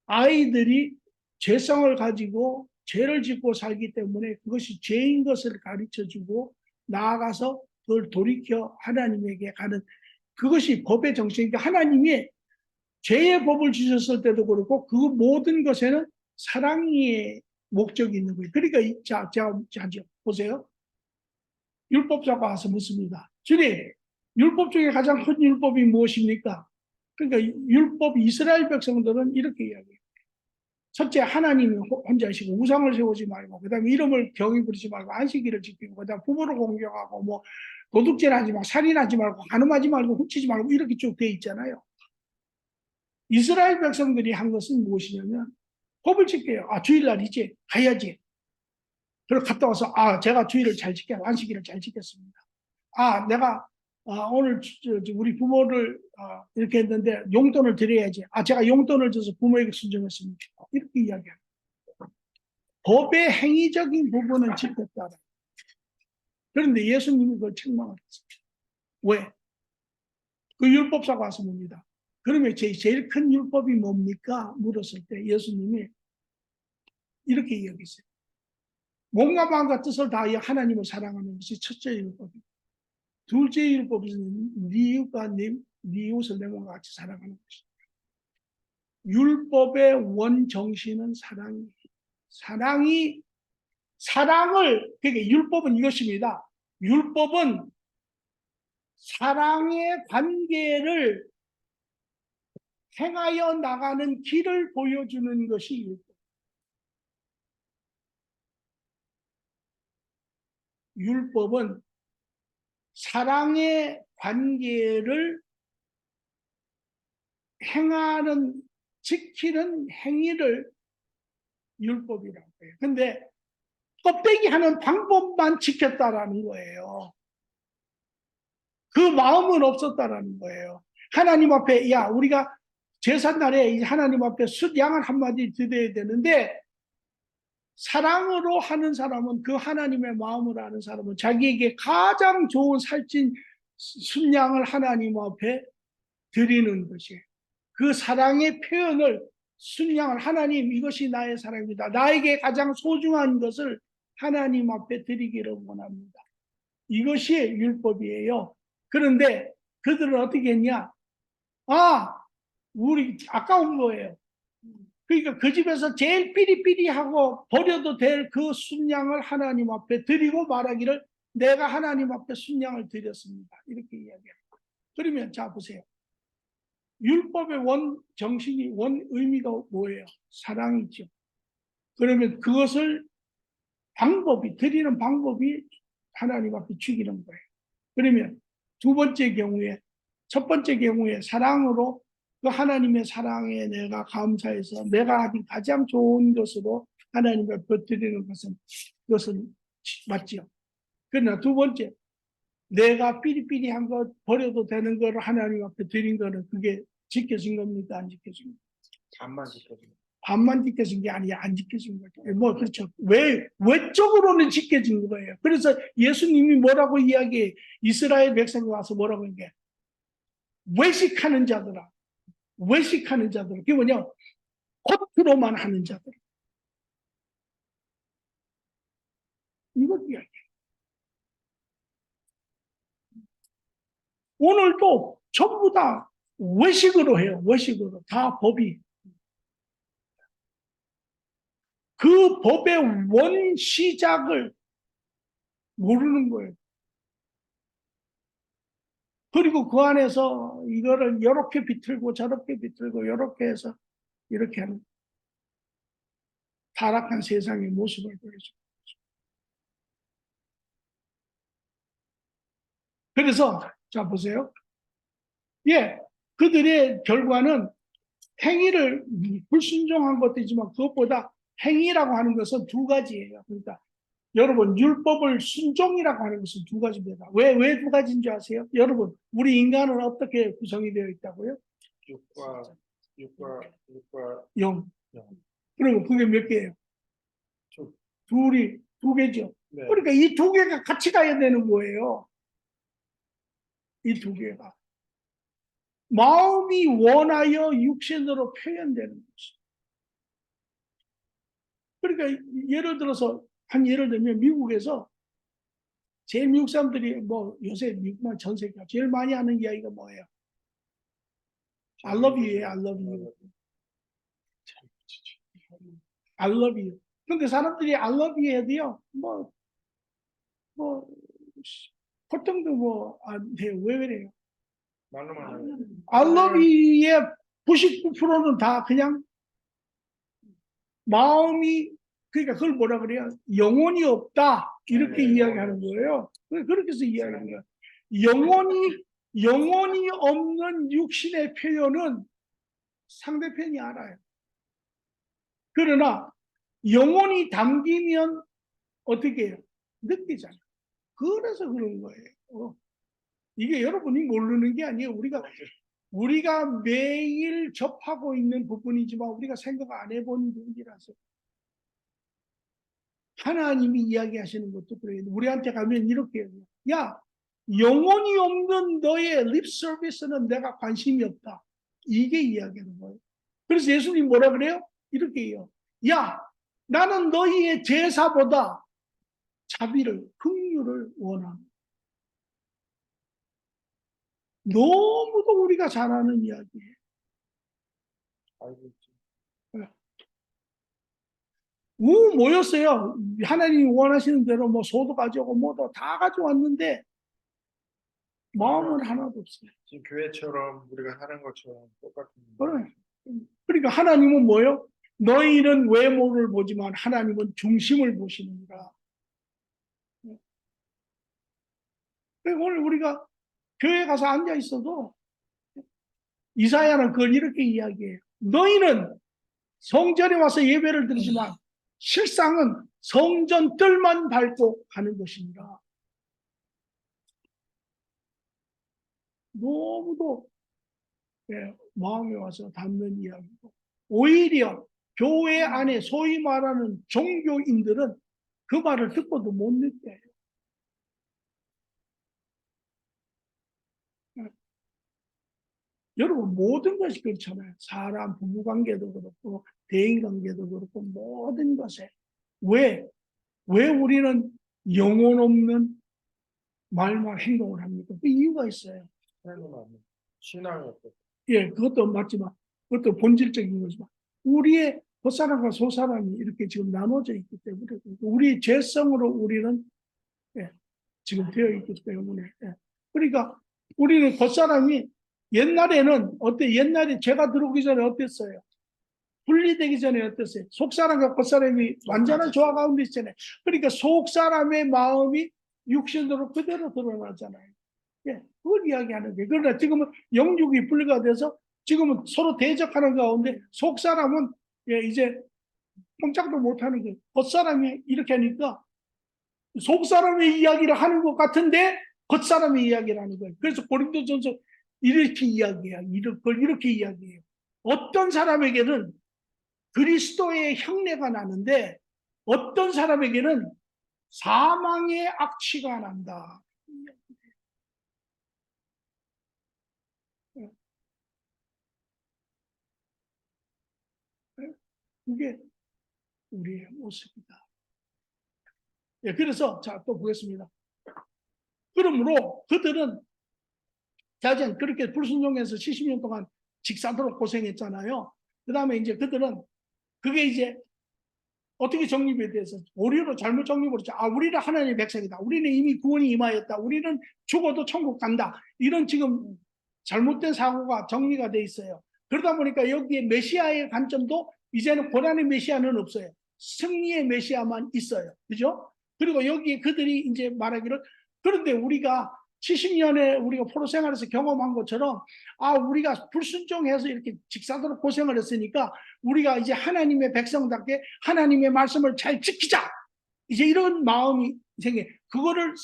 아이들이 죄성을 가지고 죄를 짓고 살기 때문에 그것이 죄인 것을 가르쳐주고 나아가서 그걸 돌이켜 하나님에게 가는 그것이 법의 정신이니까 하나님이 죄의 법을 주셨을 때도 그렇고 그 모든 것에는 사랑의 목적이 있는 거예요. 그러니까 자 보세요. 율법자가 와서 묻습니다. 주님, 율법 중에 가장 큰 율법이 무엇입니까? 그러니까 율법 이스라엘 백성들은 이렇게 이야기해요. 첫째, 하나님이 혼자시고 우상을 세우지 말고, 그 다음에 이름을 경히 부르지 말고, 안식일을 지키고, 그 다음에 부모를 공경하고, 뭐, 도둑질하지 말고, 살인하지 말고, 간음하지 말고, 훔치지 말고, 이렇게 쭉 돼 있잖아요. 이스라엘 백성들이 한 것은 무엇이냐면, 법을 지켜요. 주일날이지, 가야지. 그리고 갔다 와서, 제가 주일을 잘 지켜, 안식일을 잘 지켰습니다. 내가 오늘 우리 부모를 이렇게 했는데 용돈을 드려야지. 제가 용돈을 줘서 부모에게 순종했습니다. 이렇게 이야기합니다. 법의 행위적인 부분은 지켰다. 그런데 예수님이 그걸 책망했습니다. 왜? 그 율법사가 와서 묻니다. 그러면 제일 큰 율법이 뭡니까? 물었을 때 예수님이 이렇게 이야기했어요. 몸과 마음과 뜻을 다하여 하나님을 사랑하는 것이 첫째 율법입니다. 둘째 율법은 네 이웃과 네 이웃을 내 몸과 같이 사랑하는 것입니다. 율법의 원 정신은 사랑이에요. 그러니까 율법은 이것입니다. 율법은 사랑의 관계를 행하여 나가는 길을 보여주는 것이 율법. 율법은 사랑의 관계를 지키는 행위를 율법이라고 해요. 근데 껍데기 하는 방법만 지켰다라는 거예요. 그 마음은 없었다라는 거예요. 하나님 앞에, 우리가 제삿날에 이제 하나님 앞에 양을 한 마디 드려야 되는데, 사랑으로 하는 사람은 그 하나님의 마음을 아는 사람은 자기에게 가장 좋은 살찐 순양을 하나님 앞에 드리는 것이에요. 그 사랑의 표현을 순양을 하나님 이것이 나의 사랑입니다. 나에게 가장 소중한 것을 하나님 앞에 드리기를 원합니다. 이것이 율법이에요. 그런데 그들은 어떻게 했냐? 우리 아까운 거예요. 그러니까 그 집에서 제일 삐리삐리하고 버려도 될 그 순양을 하나님 앞에 드리고 말하기를 내가 하나님 앞에 순양을 드렸습니다. 이렇게 이야기해요. 그러면 자 보세요. 율법의 원 정신이 원 의미가 뭐예요? 사랑이죠. 그러면 그것을 드리는 방법이 하나님 앞에 죽이는 거예요. 그러면 두 번째 경우에, 첫 번째 경우에 사랑으로 그 하나님의 사랑에 내가 감사해서 내가 하긴 가장 좋은 것으로 하나님 앞에 드리는 그것은 맞지요. 그러나 두 번째, 내가 삐리삐리한 거 버려도 되는 거를 하나님 앞에 드린 거는 그게 지켜진 겁니까? 안 지켜진 겁니까? 반만 지켜줍니다. 반만 지켜진 게 아니야. 안 지켜진 거죠. 뭐, 그렇죠. 외적으로는 지켜진 거예요. 그래서 예수님이 뭐라고 이야기해? 이스라엘 백성이 와서 뭐라고 얘기해? 외식하는 자들아. 외식하는 자들. 그게 뭐냐? 겉으로만 하는 자들. 이거 이야기해. 오늘도 전부 다 외식으로 해요. 외식으로. 다 법이. 그 법의 원 시작을 모르는 거예요. 그리고 그 안에서 이거를 이렇게 비틀고 저렇게 비틀고 이렇게 해서 이렇게 하는 타락한 세상의 모습을 보여줘. 그래서 자 보세요. 예, 그들의 결과는 행위를 불순종한 것도 있지만 그것보다 행위라고 하는 것은 두 가지예요. 그러니까 여러분 율법을 순종이라고 하는 것은 두 가지입니다. 왜 두 가지인 줄 아세요? 여러분 우리 인간은 어떻게 구성이 되어 있다고요? 육과 영. 영. 그리고 그게 몇 개예요? 두 개죠. 네. 그러니까 이 두 개가 같이 가야 되는 거예요. 이 두 개가. 마음이 원하여 육신으로 표현되는 것이. 그러니까 예를 들어서 예를 들면 미국에서 제일 미국 사람들이 뭐 요새 미국만 전 세계가 제일 많이 하는 이야기가 뭐예요? I love you예요. I love you. I love you. 근데 사람들이 I love you 해도요. 보통도 뭐 안 돼요. 왜 그래요? 말로만 하는. I love you의 99%는 다 그냥 마음이 그러니까 그걸 뭐라 그래요? 영혼이 없다 이렇게 이야기하는 거예요. 그렇게 해서 이야기하는 거예요. 영혼이 없는 육신의 표현은 상대편이 알아요. 그러나 영혼이 담기면 어떻게 해요? 느끼잖아요. 그래서 그런 거예요. 이게 여러분이 모르는 게 아니에요. 우리가 매일 접하고 있는 부분이지만 우리가 생각 안 해본 부분이라서. 하나님이 이야기하시는 것도 그래요. 우리한테 가면 이렇게 해요. 야, 영혼이 없는 너의 립 서비스는 내가 관심이 없다. 이게 이야기하는 거예요. 그래서 예수님 뭐라 그래요? 이렇게 해요. 야, 나는 너희의 제사보다 자비를, 긍휼을 원한다. 너무도 우리가 잘 아는 이야기예요. 알고 있죠. 모였어요. 하나님이 원하시는 대로 뭐 소도 가져오고 뭐도 다 가져왔는데 마음은 하나도 없어요. 지금 교회처럼 우리가 하는 것처럼 똑같은. 그러니까 하나님은 뭐예요? 너희는 외모를 보지만 하나님은 중심을 보시는구나. 오늘 우리가 교회 가서 앉아 있어도 이사야는 그걸 이렇게 이야기해요. 너희는 성전에 와서 예배를 드리지만 실상은 성전 뜰만 밟고 가는 것이니라. 너무도 마음에 와서 닿는 이야기고 오히려 교회 안에 소위 말하는 종교인들은 그 말을 듣고도 못 느껴요. 여러분 모든 것이 그렇잖아요. 사람 부부관계도 그렇고 대인관계도 그렇고 모든 것에 왜 우리는 영혼 없는 말만 행동을 합니까? 그 이유가 있어요. 신앙이 없고. 예, 그것도 맞지만 그것도 본질적인 거지만 우리의 겉사람과 속사람이 이렇게 지금 나눠져 있기 때문에 우리 죄성으로 우리는 예, 지금 되어 있기 때문에 예. 그러니까 우리는 겉사람이 옛날에는 옛날에 죄가 들어오기 전에 어땠어요? 분리되기 전에 어땠어요? 속사람과 겉사람이 완전한 조화 가운데 있잖아요. 그러니까 속사람의 마음이 육신으로 그대로 드러나잖아요. 예, 그걸 이야기하는 거예요. 그러나 지금은 영육이 분리가 돼서 지금은 서로 대적하는 가운데 속사람은 예, 이제 꼼짝도 못하는 거예요. 겉사람이 이렇게 하니까 속사람의 이야기를 하는 것 같은데 겉사람의 이야기를 하는 거예요. 그래서 고린도전서 이렇게 이야기해요. 이렇게 이야기해요. 어떤 사람에게는 그리스도의 흉내가 나는데 어떤 사람에게는 사망의 악취가 난다. 그게 우리의 모습이다. 예, 그래서 자, 또 보겠습니다. 그러므로 그들은 자전 그렇게 불순종해서 70년 동안 직사도록 고생했잖아요. 그 다음에 이제 그들은 그게 이제 어떻게 정립에 대해서 오류로 잘못 정립을 했죠. 아, 우리는 하나님의 백성이다. 우리는 이미 구원이 임하였다. 우리는 죽어도 천국 간다. 이런 지금 잘못된 사고가 정리가 돼 있어요. 그러다 보니까 여기에 메시아의 관점도 이제는 고난의 메시아는 없어요. 승리의 메시아만 있어요. 그죠? 그리고 여기에 그들이 이제 말하기를 그런데 우리가 70년에 우리가 포로 생활에서 경험한 것처럼 아, 우리가 불순종해서 이렇게 직사도록 고생을 했으니까 우리가 이제 하나님의 백성답게 하나님의 말씀을 잘 지키자. 이제 이런 마음이 생겨. 그거를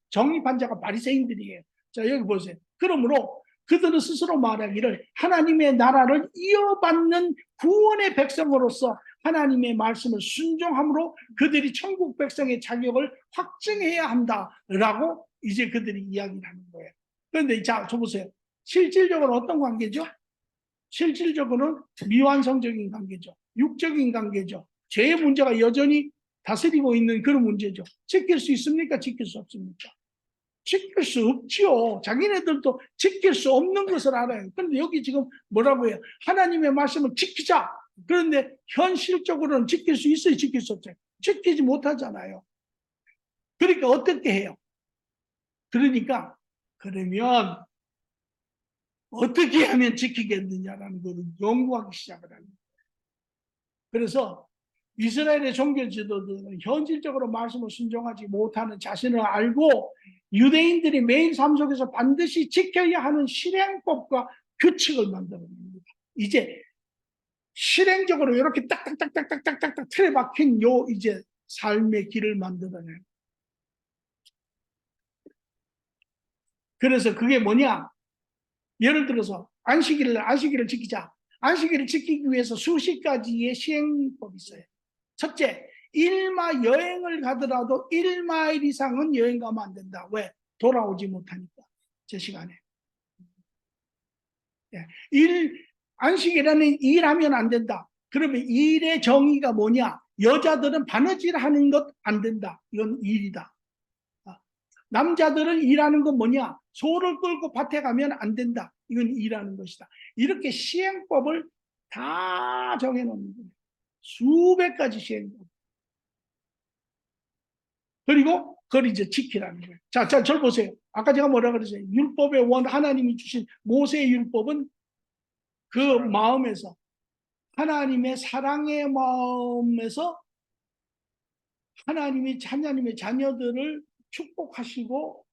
정립한 자가 바리새인들이에요. 자, 여기 보세요. 그러므로 그들은 스스로 말하기를 하나님의 나라를 이어받는 구원의 백성으로서 하나님의 말씀을 순종함으로 그들이 천국 백성의 자격을 확증해야 한다라고 이제 그들이 이야기를 하는 거예요. 그런데 자, 저 보세요. 실질적으로 어떤 관계죠? 실질적으로는 미완성적인 관계죠. 육적인 관계죠. 죄의 문제가 여전히 다스리고 있는 그런 문제죠. 지킬 수 있습니까? 지킬 수 없습니까? 지킬 수 없지요. 자기네들도 지킬 수 없는 것을 알아요. 그런데 여기 지금 뭐라고 해요? 하나님의 말씀을 지키자. 그런데 현실적으로는 지킬 수 있어요? 지킬 수 없어요? 지키지 못하잖아요. 그러니까 어떻게 해요? 그러니까 그러면 어떻게 하면 지키겠느냐라는 것을 연구하기 시작을 합니다. 그래서 이스라엘의 종교 지도자들은 현실적으로 말씀을 순종하지 못하는 자신을 알고 유대인들이 매일 삶 속에서 반드시 지켜야 하는 실행법과 규칙을 만들어냅니다. 이제 실행적으로 이렇게 딱딱딱딱딱딱딱 틀에 박힌 요 이제 삶의 길을 만들어내요. 그래서 그게 뭐냐? 예를 들어서 안식일을 지키자. 안식일을 지키기 위해서 수십 가지의 시행법이 있어요. 첫째, 1마 여행을 가더라도 1마일 이상은 여행 가면 안 된다. 왜? 돌아오지 못하니까. 제 시간에. 안식이라는 일하면 안 된다. 그러면 일의 정의가 뭐냐? 여자들은 바느질 하는 것 안 된다. 이건 일이다. 남자들은 일하는 건 뭐냐? 소를 끌고 밭에 가면 안 된다. 이건 일하는 것이다. 이렇게 시행법을 다 정해놓는 거예요. 수백 가지 시행법. 그리고 그걸 이제 지키라는 거예요. 자, 저 보세요. 아까 제가 뭐라 그랬어요? 율법의 원 하나님이 주신 모세의 율법은 그 마음에서 하나님의 사랑의 마음에서 하나님의 자녀들을 축복하시고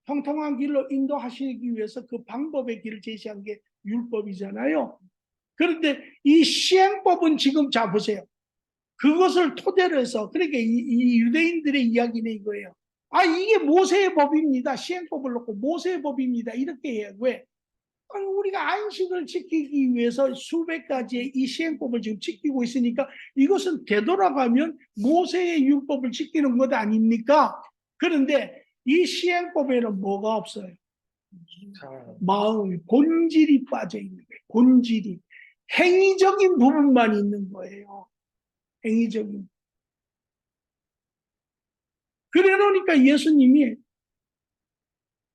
형통한 길로 인도하시기 위해서 그 방법의 길을 제시한 게 율법이잖아요. 그런데 이 시행법은 지금 자 보세요. 그것을 토대로 해서 그러니까 이 유대인들의 이야기는 이거예요. 아, 이게 모세의 법입니다. 시행법을 놓고 모세의 법입니다. 이렇게 해요. 왜? 아니, 우리가 안식을 지키기 위해서 수백 가지의 이 시행법을 지금 지키고 있으니까 이것은 되돌아가면 모세의 율법을 지키는 것 아닙니까? 그런데 이 시행법에는 뭐가 없어요? 마음이 본질이 빠져 있는 거예요. 본질이 행위적인 부분만 있는 거예요. 행위적인. 그래 놓으니까 예수님이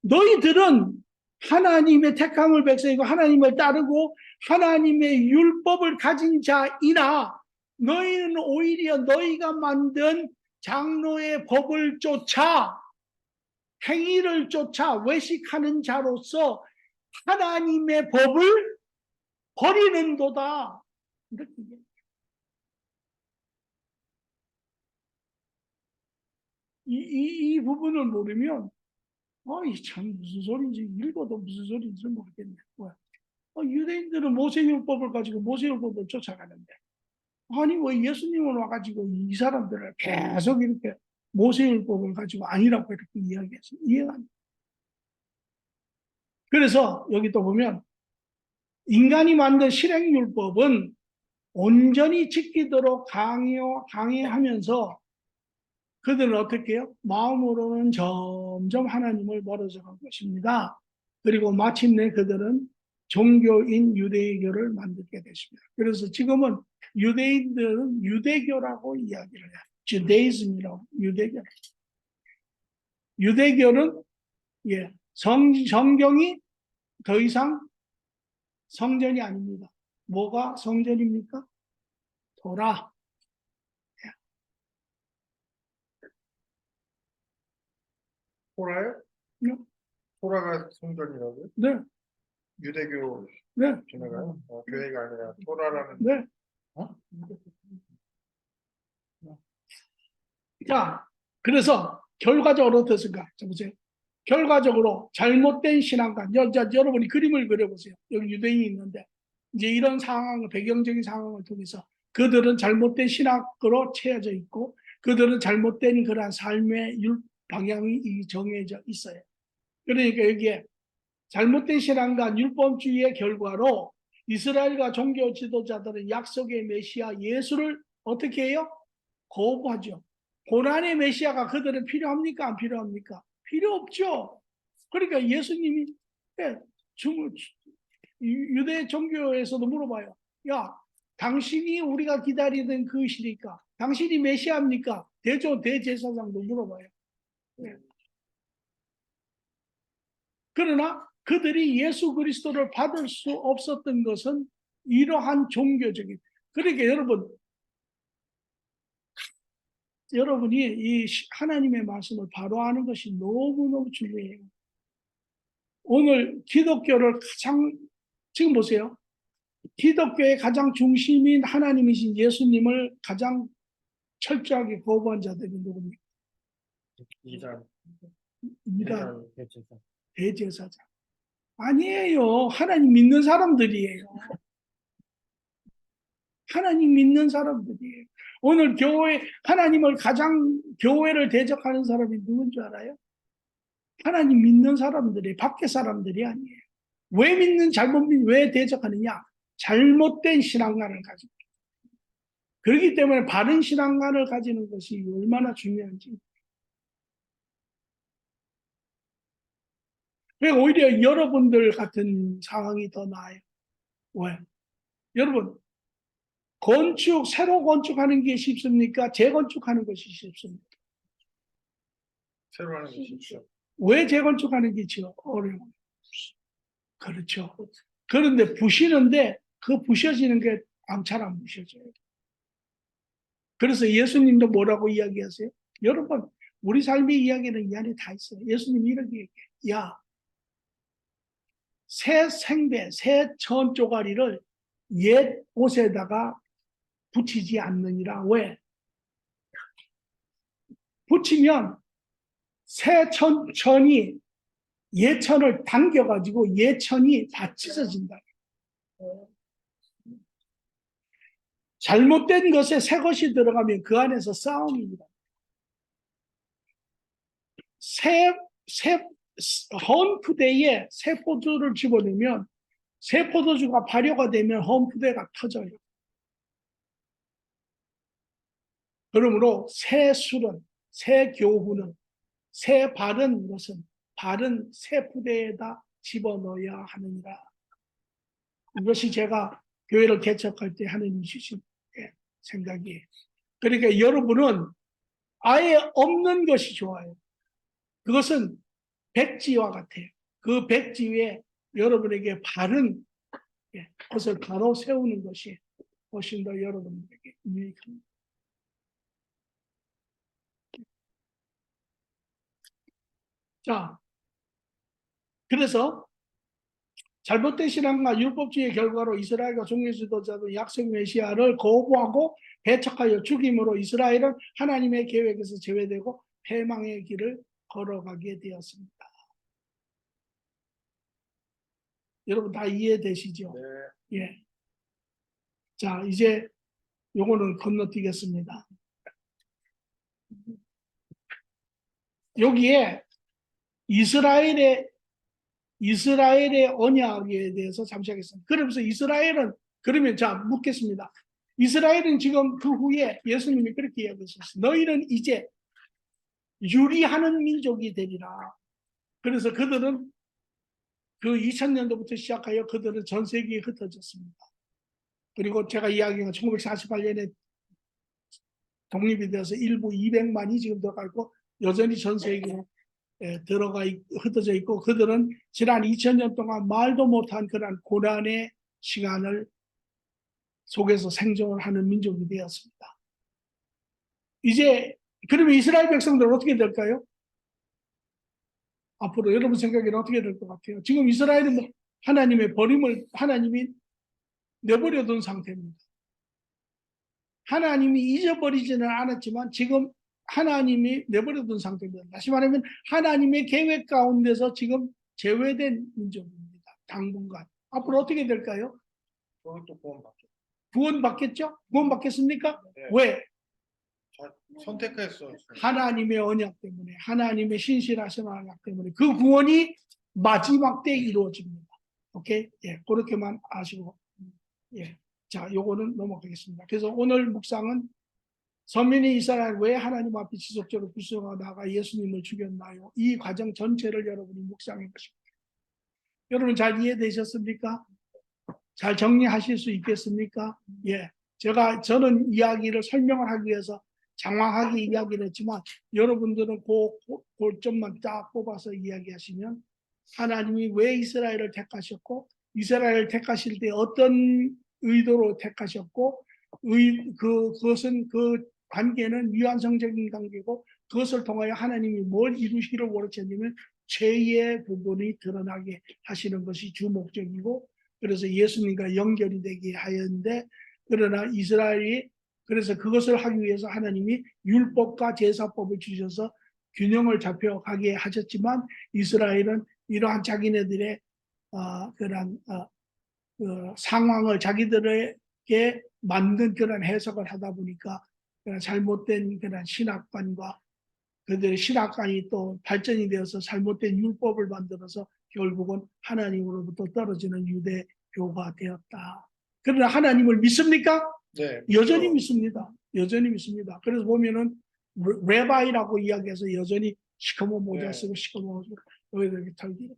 너희들은 하나님의 택함을 백성이고 하나님을 따르고 하나님의 율법을 가진 자이나 너희는 오히려 너희가 만든 장로의 법을 쫓아 행위를 쫓아 외식하는 자로서 하나님의 법을 버리는도다. 이렇게 얘기해요. 이 부분을 모르면 이 참 무슨 소리인지 읽어도 무슨 소리인지 모르겠네. 유대인들은 모세율법을 가지고 모세율법을 쫓아가는데 아니 왜 예수님은 와가지고 이 사람들을 계속 이렇게 모세율법을 가지고 아니라고 이렇게 이야기해서 이해가 안 돼. 그래서 여기 또 보면 인간이 만든 실행율법은 온전히 지키도록 강요하면서 그들은 어떻게 해요? 마음으로는 점점 하나님을 멀어져 간 것입니다. 그리고 마침내 그들은 종교인 유대교를 만들게 됐습니다. 그래서 지금은 유대인들은 유대교라고 이야기를 해요. 주데이즘이라고 유대교. 유대교는 성경이 더 이상 성전이 아닙니다. 뭐가 성전입니까? 토라. 토라요? 네. 토라가 성전이라고요? 네. 유대교 네. 지나가요? 교회가 아니라 토라라는. 네. 자, 그래서 결과적으로 어떻습니까? 자, 보세요. 결과적으로 잘못된 신앙관, 여러분이 그림을 그려보세요. 여기 유대인이 있는데, 이제 이런 상황을, 배경적인 상황을 통해서 그들은 잘못된 신학으로 채워져 있고, 그들은 잘못된 그러한 삶의 방향이 정해져 있어요. 그러니까 여기에 잘못된 신앙과 율법주의의 결과로 이스라엘과 종교 지도자들은 약속의 메시아 예수를 어떻게 해요? 거부하죠. 고난의 메시아가 그들은 필요합니까? 안 필요합니까? 필요 없죠. 그러니까 예수님이 유대 종교에서도 물어봐요. 야, 당신이 우리가 기다리던 그이시니까 당신이 메시아입니까? 대제사장도 물어봐요. 네. 그러나 그들이 예수 그리스도를 받을 수 없었던 것은 이러한 종교적인. 그러니까 여러분이 이 하나님의 말씀을 바로 아는 것이 너무너무 중요해요. 오늘 기독교를 지금 보세요. 기독교의 가장 중심인 하나님이신 예수님을 가장 철저하게 거부한 자들이 누굽니까? 이단 대제사장. 아니에요. 하나님 믿는 사람들이에요. 하나님 믿는 사람들이에요. 오늘 하나님을 교회를 대적하는 사람이 누군 줄 알아요? 하나님 믿는 사람들이 밖에 사람들이 아니에요. 왜 대적하느냐? 잘못된 신앙관을 가지고. 그렇기 때문에 바른 신앙관을 가지는 것이 얼마나 중요한지. 오히려 여러분들 같은 상황이 더 나아요. 왜? 여러분, 새로 건축하는 게 쉽습니까? 재건축하는 것이 쉽습니까? 새로 하는 게 쉽죠. 왜 재건축하는 게 어려워요? 그렇죠. 그런데 부시는데 그 부셔지는 게 잘 안 부셔져요. 그래서 예수님도 뭐라고 이야기하세요? 여러분, 우리 삶의 이야기는 이 안에 다 있어요. 예수님이 이렇게 얘기해요. 야, 새 천 쪼가리를 옛 옷에다가 붙이지 않느니라. 왜? 붙이면 새 천이 예천을 당겨가지고 예천이 다 찢어진다. 잘못된 것에 새 것이 들어가면 그 안에서 싸움입니다. 험프대에 새 포도를 집어넣으면 새 포도주가 발효가 되면 험프대가 터져요. 그러므로 새 술은, 새 교훈은, 새 바른 것은 바른 새 푸대에다 집어넣어야 하느니라. 이것이 제가 교회를 개척할 때 하나님 주신 생각이에요. 그러니까 여러분은 아예 없는 것이 좋아요. 그것은 백지와 같아요. 그 백지에 여러분에게 바른 것을 바로 세우는 것이 훨씬 더 여러분에게 유익합니다. 자, 그래서 잘못된 신앙과 율법주의의 결과로 이스라엘과 종교 지도자도 약속 메시아를 거부하고 배척하여 죽임으로 이스라엘은 하나님의 계획에서 제외되고 패망의 길을 걸어가게 되었습니다. 여러분 다 이해되시죠? 네. 예. 자, 이제 요거는 건너뛰겠습니다. 여기에 이스라엘의 언약에 대해서 잠시 하겠습니다. 그러면서 이스라엘은, 그러면 자, 묻겠습니다. 이스라엘은 지금 그 후에 예수님이 그렇게 이야기하셨어요. 너희는 이제 유리하는 민족이 되리라. 그래서 그들은 그 2000년도부터 시작하여 그들은 전 세계에 흩어졌습니다. 그리고 제가 이야기한 1948년에 독립이 되어서 일부 200만이 지금 들어가 있고 여전히 전 세계에 흩어져 있고 그들은 지난 2000년 동안 말도 못한 그런 고난의 시간을 속에서 생존을 하는 민족이 되었습니다. 이제 그러면 이스라엘 백성들은 어떻게 될까요? 앞으로 여러분 생각에는 어떻게 될 것 같아요? 지금 이스라엘은 하나님의 버림을 하나님이 내버려 둔 상태입니다. 하나님이 잊어버리지는 않았지만 지금 하나님이 내버려 둔 상태입니다. 다시 말하면 하나님의 계획 가운데서 지금 제외된 민족입니다. 당분간. 앞으로 어떻게 될까요? 그것도 구원받죠. 구원받겠죠? 구원받겠습니까? 네. 왜? 선택했어요. 하나님의 언약 때문에, 하나님의 신실하신 언약 때문에 그 구원이 마지막 때 이루어집니다. 오케이? 예, 그렇게만 아시고, 예, 자, 요거는 넘어가겠습니다. 그래서 오늘 묵상은 선민이 이스라엘 왜 하나님 앞에 지속적으로 불순하다가 예수님을 죽였나요? 이 과정 전체를 여러분이 묵상해 보십니다. 여러분 잘 이해되셨습니까? 잘 정리하실 수 있겠습니까? 예, 저는 이야기를 설명을 하기 위해서 장황하게 이야기를 했지만 여러분들은 그 점만 딱 뽑아서 이야기하시면 하나님이 왜 이스라엘을 택하셨고 이스라엘을 택하실 때 어떤 의도로 택하셨고 그것은 그 관계는 미완성적인 관계고 그것을 통하여 하나님이 뭘 이루시기를 원하셨냐면 죄의 부분이 드러나게 하시는 것이 주 목적이고 그래서 예수님과 연결이 되게 하였는데 그러나 이스라엘이 그래서 그것을 하기 위해서 하나님이 율법과 제사법을 주셔서 균형을 잡혀가게 하셨지만 이스라엘은 이러한 자기네들의 그런 상황을 자기들에게 만든 그런 해석을 하다 보니까 그런 잘못된 그런 신학관과 그들의 신학관이 또 발전이 되어서 잘못된 율법을 만들어서 결국은 하나님으로부터 떨어지는 유대교가 되었다. 그러나 하나님을 믿습니까? 네. 여전히 믿습니다. 여전히 믿습니다. 그래서 보면은 레바이라고 이야기해서 여전히 시커먼 모자 네. 쓰고 시커먼 옷 쓰고 여기다 털기.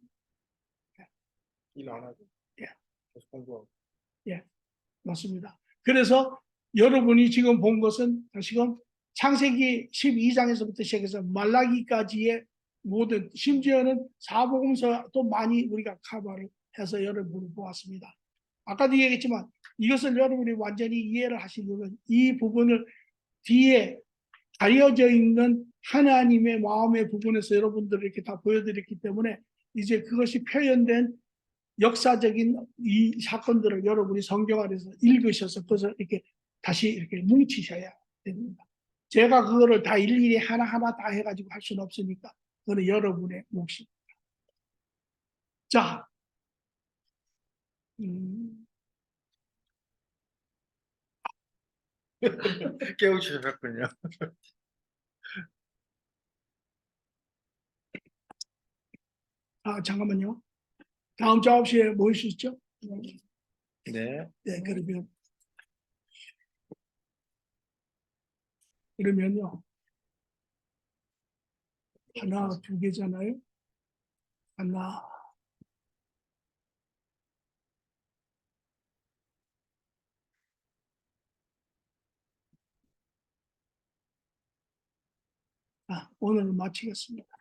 일 안 하고. 예. 계속 공부하고. 예, 맞습니다. 그래서 여러분이 지금 본 것은 지금 창세기 12장에서부터 시작해서 말라기까지의 모든 심지어는 사복음서도 많이 우리가 커버를 해서 여러분을 보았습니다. 아까도 얘기했지만 이것을 여러분이 완전히 이해를 하시려면 이 부분을 뒤에 가려져 있는 하나님의 마음의 부분에서 여러분들 이렇게 다 보여드렸기 때문에 이제 그것이 표현된 역사적인 이 사건들을 여러분이 성경 안에서 읽으셔서 그것을 이렇게 다시 이렇게 뭉치셔야 됩니다. 제가 그거를 다 일일이 하나하나 다 해가지고 할 수는 없으니까 그거는 여러분의 몫입니다. 자, 깨우치셨군요. 잠깐만요. 다음 주 9시에 모일 수 있죠? 네. 네, 그러면요. 하나, 두 개잖아요. 하나, 오늘 마치겠습니다.